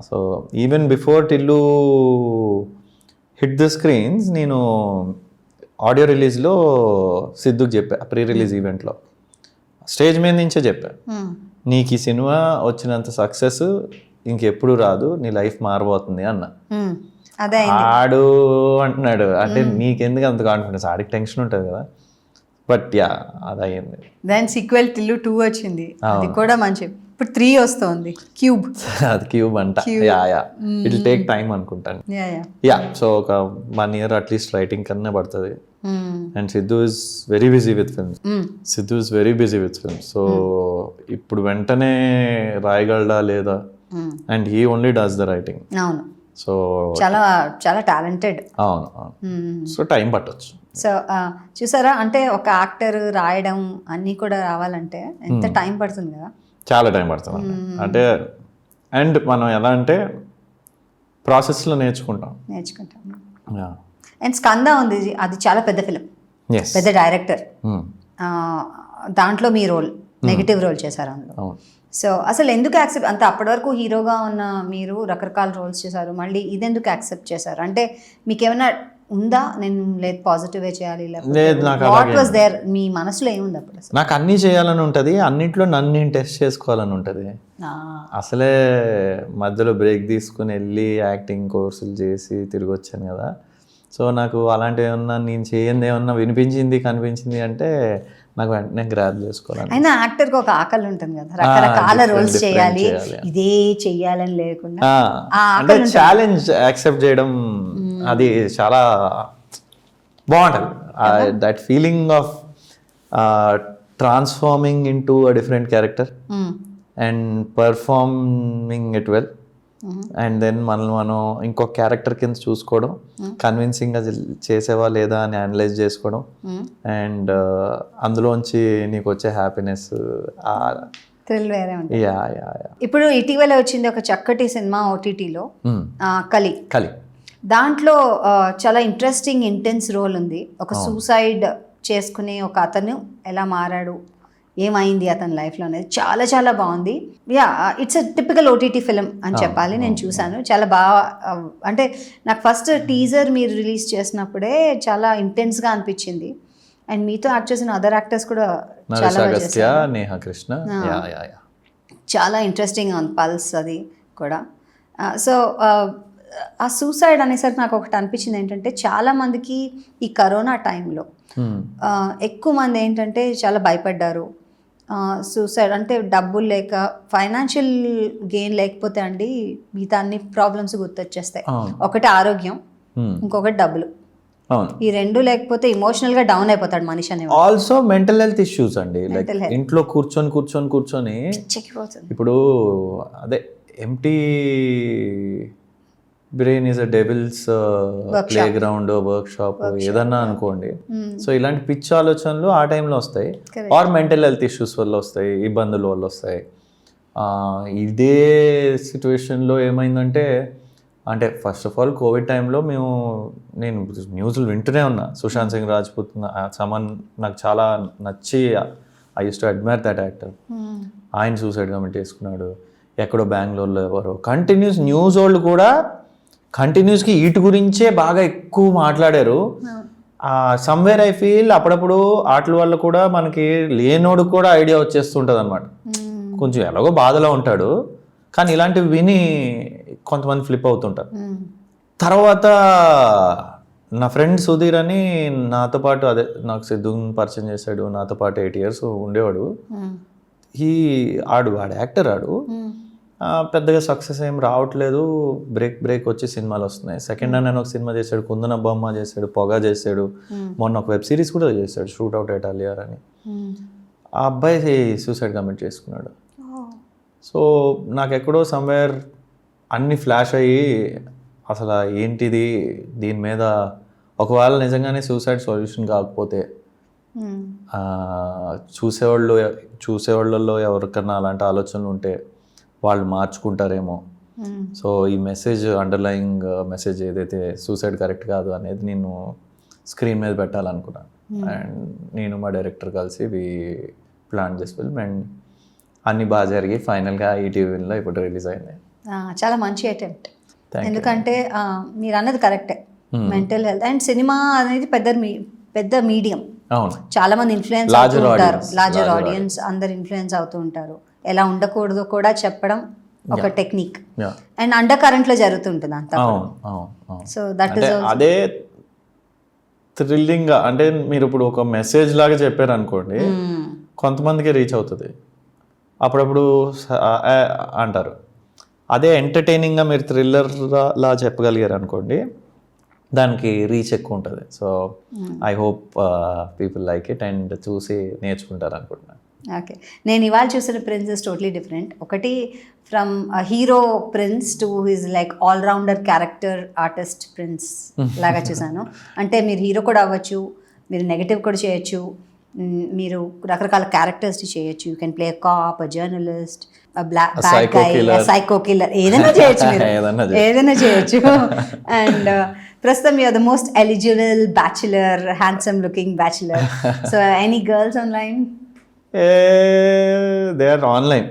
So even before Tillu hit the screens, నేను ఆడియో రిలీజ్లో సిద్ధుకి చెప్పా, ప్రీ రిలీజ్ ఈవెంట్లో స్టేజ్ మీద నుంచే చెప్పా, నీకు ఈ సినిమా వచ్చినంత సక్సెస్ ఇంకెప్పుడు రాదు, నీ లైఫ్ మారబోతుంది అన్న. ఆడు అంటున్నాడు, అంటే నీకెందుకు అంత కాన్ఫిడెన్స్, ఆడికి టెన్షన్ ఉంటుంది కదా. బట్ యా, అది అయ్యింది. దాని సీక్వెల్ టిల్లు 2 వచ్చింది, అది కూడా మంచి. ఇప్పుడు 3 వస్తుంది, క్యూబ్. అది క్యూబ్ అంట. Yeah it will take time అనుకుంటాను. యా, సో ఒక 1 year అట్లీస్ట్ రైటింగ్ కన్నా పడుతుంది. And Siddhu is very busy with films. So ఇప్పుడు వెంటనే రాయగలడా లేదా, and he only does the writing. అవును, సో చాలా చాలా టాలెంటెడ్. అవును, సో టైం పట్టొచ్చు. సో చూసారా, అంటే ఒక యాక్టర్ రాయడం అన్నీ కూడా రావాలంటే ఎంత టైం పడుతుంది కదా. చాలా టైం పడుతుంది. అంటే అండ్ మనం ఎలా అంటే ప్రాసెస్లో నేర్చుకుంటాం. అండ్ స్కంద ఉంది, అది చాలా పెద్ద ఫిలిం, పెద్ద డైరెక్టర్. దాంట్లో మీ రోల్ నెగిటివ్ రోల్ చేశారు అందులో. సో అసలు ఎందుకు యాక్సెప్ట్, అంత అప్పటి వరకు హీరోగా ఉన్న మీరు రకరకాల రోల్స్ చేశారు, మళ్ళీ ఇది ఎందుకు యాక్సెప్ట్ చేశారు? అంటే మీకు ఏమైనా ఉందా, నేను లేదు పాజిటివే చేయాలి, వాట్ వాస్ దేర్ మీ మనసులో ఏముంది అప్పుడు? నాకు అన్నీ చేయాలని ఉంటుంది, అన్నింటిలో నన్ను నేను టెస్ట్ చేసుకోవాలని ఉంటుంది. అసలే మధ్యలో బ్రేక్ తీసుకుని వెళ్ళి యాక్టింగ్ కోర్సులు చేసి తిరిగి వచ్చాను కదా. సో నాకు అలాంటివి ఏమన్నా, నేను చేయంది ఏమన్నా వినిపించింది కనిపించింది అంటే నాకు వెంటనే గ్రాప్ చేసుకోవాలి. అయినా యాక్టర్కి ఒక ఆకలి ఉంటుంది కదా, రకరకాల రోల్స్ చేయాలి, ఇదే చెయ్యాలని లేకుండా అంటే ఛాలెంజ్ యాక్సెప్ట్ చేయడం అది చాలా బాగుంటుంది. That feeling of transforming into a different character and performing it well, and then మనం ఇంకో క్యారెక్టర్ కింద చూసుకోవడం, కన్విన్సింగ్గా చేసేవా లేదా అని అనలైజ్ చేసుకోవడం, అండ్ అందులోంచి నీకు వచ్చే హ్యాపీనెస్ థ్రిల్ వేరే ఉంటుంది. ఇప్పుడు ఇటీవల వచ్చింది ఒక చక్కటి సినిమా ఓటీటీలో, కలి. దాంట్లో చాలా ఇంట్రెస్టింగ్ ఇంటెన్స్ రోల్ ఉంది. ఒక సూసైడ్ చేసుకునే ఒక అతను ఎలా మారాడు, ఏమైంది అతని లైఫ్లో అనేది చాలా చాలా బాగుంది. Yeah, it's a typical OTT film అని చెప్పాలి. నేను చూశాను, చాలా బాగా. అంటే నాకు ఫస్ట్ టీజర్ మీరు రిలీజ్ చేసినప్పుడే చాలా ఇంటెన్స్గా అనిపించింది. అండ్ మీతో యాక్ట్ చేసిన అదర్ యాక్టర్స్ కూడా చాలా చాలా ఇంట్రెస్టింగ్గా ఉంది, పల్స్ అది కూడా. సో ఆ సూసైడ్ అనేసరికి నాకు ఒకటి అనిపించింది ఏంటంటే, చాలామందికి ఈ కరోనా టైంలో ఎక్కువ మంది ఏంటంటే చాలా భయపడ్డారు. సూసైడ్ అంటే డబ్బులు లేక, ఫైనాన్షియల్ గెయిన్ లేకపోతే అండి మిగతా అన్ని ప్రాబ్లమ్స్ గుర్తొచ్చేస్తాయి. ఒకటి ఆరోగ్యం, ఇంకొకటి డబ్బులు. ఈ రెండు లేకపోతే ఇమోషనల్ గా డౌన్ అయిపోతాడు మనిషి అనేది. ఆల్సో మెంటల్ హెల్త్ ఇష్యూస్ అండి, లైక్ ఇంట్లో కూర్చొని ఇప్పుడు అదే empty brain is a devil's playground workshop ఏదన్నా అనుకోండి. సో ఇలాంటి పిచ్చి ఆలోచనలు ఆ టైంలో వస్తాయి, ఆర్ మెంటల్ హెల్త్ ఇష్యూస్ వల్ల వస్తాయి, ఇబ్బందుల వల్ల వస్తాయి. ఇదే సిచ్యువేషన్లో ఏమైందంటే, అంటే ఫస్ట్ ఆఫ్ ఆల్ కోవిడ్ టైంలో నేను న్యూస్లు వింటూనే ఉన్నా. సుశాంత్ సింగ్ రాజ్పూత్ సమన్ నాకు చాలా నచ్చి, I use to admire that actor. ఆయన సూసైడ్ కమిట్ చేసుకున్నాడు, ఎక్కడో బెంగళూరులో ఎవరో. కంటిన్యూస్ న్యూస్ వాళ్ళు కూడా కంటిన్యూస్గా వీటి గురించే బాగా ఎక్కువ మాట్లాడారు. సమ్వేర్ ఐ ఫీల్ అప్పుడప్పుడు వాటి వల్ల కూడా మనకి లేనోడు కూడా ఐడియా వచ్చేస్తుంటుంది అనమాట. కొంచెం ఎలాగో బాధలో ఉంటాడు, కానీ ఇలాంటివి విని కొంతమంది ఫ్లిప్ అవుతుంటారు. తర్వాత నా ఫ్రెండ్ సుధీర్ అని నాతో పాటు, అదే నాకు సిద్ధుని పరిచయం చేశాడు, నాతో పాటు 8 years ఉండేవాడు. వాడు యాక్టర్. పెద్దగా సక్సెస్ ఏం రావట్లేదు, బ్రేక్ వచ్చి సినిమాలు వస్తున్నాయి. సెకండ్ హ్యాండ్ అని ఒక సినిమా చేశాడు, కుందన బొమ్మ చేశాడు, పొగ చేశాడు, మొన్న ఒక వెబ్ సిరీస్ కూడా చేశాడు, షూట్ అవుట్ ఎటాలియర్ అని. ఆ అబ్బాయి సూసైడ్ కమిట్ చేసుకున్నాడు. సో నాకు ఎక్కడో సమ్వేర్ అన్ని ఫ్లాష్ అయ్యి, అసలు ఏంటిది, దీని మీద ఒకవేళ నిజంగానే సూసైడ్ సొల్యూషన్ కాకపోతే చూసేవాళ్ళలో ఎవరికన్నా అలాంటి ఆలోచనలు ఉంటే వాళ్ళు మార్చుకుంటారేమో. సో ఈ మెసేజ్, అండర్లయింగ్ మెసేజ్ ఏదైతే సూసైడ్ కరెక్ట్ కాదు అనేది నేను స్క్రీన్ మీద పెట్టాలనుకున్నాను. అండ్ నేను మా డైరెక్టర్ కలిసి ప్లాన్ చేసి ఫిల్మ్, అండ్ అన్ని బాగా జరిగి ఫైనల్గా ఈటీవీలో ఇప్పుడు రిలీజ్ అయింది. చాలా మంచి అటెంప్ట్. ఎందుకంటే మీరు అన్నది కరెక్టే, మెంటల్ హెల్త్ అండ్ సినిమా అనేది పెద్ద మీడియం. అవును, చాలా మంది ఇన్ఫ్లుయెన్స్ అవుతూ ఉంటారు, లార్జర్ ఆడియన్స్ అందరు ఇన్ఫ్లుయెన్స్ అవుతూ ఉంటారు. ఎలా ఉండకూడదో కూడా చెప్పడం ఒక టెక్నిక్, అండ్ అండర్ కరెంట్ లో జరుగుతుంటుంది అంతా. సో దట్ ఇస్ అదే థ్రిల్లింగ్ గా. అంటే మీరు ఇప్పుడు ఒక మెసేజ్ లాగా చెప్పారు అనుకోండి, కొంతమందికి రీచ్ అవుతుంది, అప్పుడప్పుడు అంటారు. అదే ఎంటర్టైనింగ్గా మీరు థ్రిల్లర్ లా చెప్పగలిగారు అనుకోండి, దానికి రీచ్ ఎక్కువ ఉంటుంది. So I hope people like it and చూసి నేర్చుకుంటారు అనుకుంటున్నాను. ఓకే, నేను ఇవాళ చూసిన ప్రిన్స్ ఇస్ టోటలీ డిఫరెంట్. ఒకటి from hero Prince to his like allrounder character artist Prince లాగా చూసాను. అంటే మీరు హీరో కూడా అవ్వచ్చు, మీరు నెగటివ్ కూడా చేయొచ్చు, మీరు రకరకాల క్యారెక్టర్స్ చేయొచ్చు. You can play a cop, a journalist, bad guy, psycho killer, ఏదైనా చేయొచ్చు మీరు, ఏదైనా చేయొచ్చు. అండ్ ప్రస్తుతం you are the most eligible bachelor, handsome looking bachelor. So any girls online? They are online.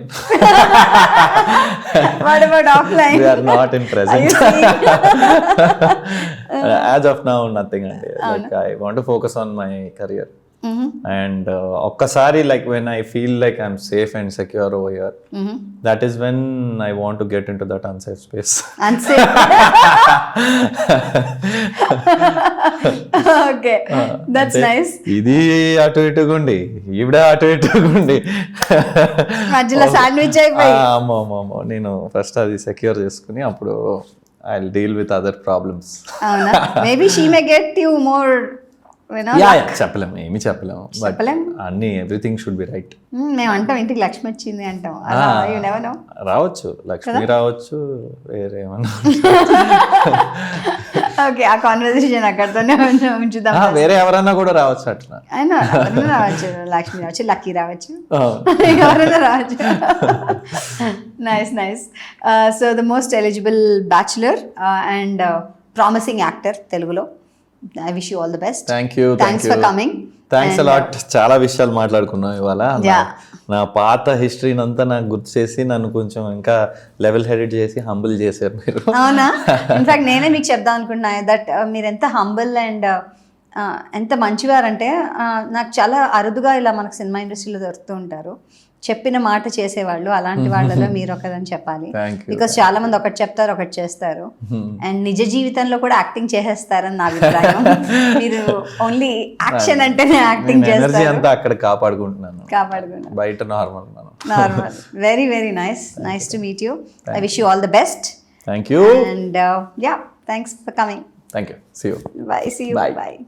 What about offline? They are not in present. As of now, nothing. Like I want to focus on my career. And ఒక్కసారి like when I feel like I'm safe and secure over here, that is when I want to get into that unsafe space. Unsafe. Okay, that's nice. ఇది అటు ఇటుగుండి, ఈవిడ అటు ఇటుగుండి, మధ్యలో శాండ్విచ్ అయిపోయి. అమ్మో, నేను ఫస్ట్ అది సెక్యూర్ చేసుకుని అప్పుడు I'll deal with other problems. అవునా? Maybe she may get you more. చెప్పలేము, ఏమి చెప్పలేము. అన్ని ఎవ్రీథింగ్ షుడ్ బి రైట్. మేము అంటాం ఇంటికి లక్ష్మి వచ్చింది అంటాం, రావచ్చు, లక్ష్మి రావచ్చు, వేరేమన్నా. ఓకే, ఆ కాన్వర్సేషన్ అక్కడతోనే ఉంచుదాం. వేరే ఎవరన్నా కూడా రావచ్చు, అట్లా అయినా రావచ్చు, లక్ష్మి రావచ్చు, లక్కీ రావచ్చు, ఎవరైనా రావచ్చు. Nice. So the most eligible bachelor and promising actor తెలుగులో. I wish you all the best. Thank you. Thanks for coming. Thanks a lot. చాలా విషయాలు మాట్లాడుకున్నాం ఇవాళ. నా పాత హిస్టరీని అంతా నాకు గుర్తు చేసి నన్ను కొంచెం ఇంకా లెవెల్ హెడెడ్ చేసి హంబుల్ చేశారు మీరు. అవునా? ఇన్ఫాక్ట్ నేనే మీకు చెప్దాం అనుకుంటున్నా దట్ మీరు ఎంత హంబుల్ అండ్ ఎంత మంచివారంటే, నాకు చాలా అరుదుగా ఇలా మనకు సినిమా ఇండస్ట్రీలో దొరుకుతూ ఉంటారు, చెప్పిన మాట చేసేవాళ్ళు. అలాంటి వాళ్ళలో మీరు ఒకదని చెప్పాలి. బికాస్ చాలా మంది ఒకటి చెప్తారు, ఒకటి చేస్తారు, అండ్ నిజ జీవితంలో కూడా యాక్టింగ్ చేసేస్తారని నా అభిప్రాయం. మీరు ఓన్లీ యాక్షన్ అంటేనే యాక్టింగ్ చేస్తారు. అక్కడ కాపాడుకుంటున్నాను, బయట normal. Very very nice to meet you. I wish you all the best. Thank you. And yeah, thanks for coming. Thank you. See you. Bye. See you. Bye.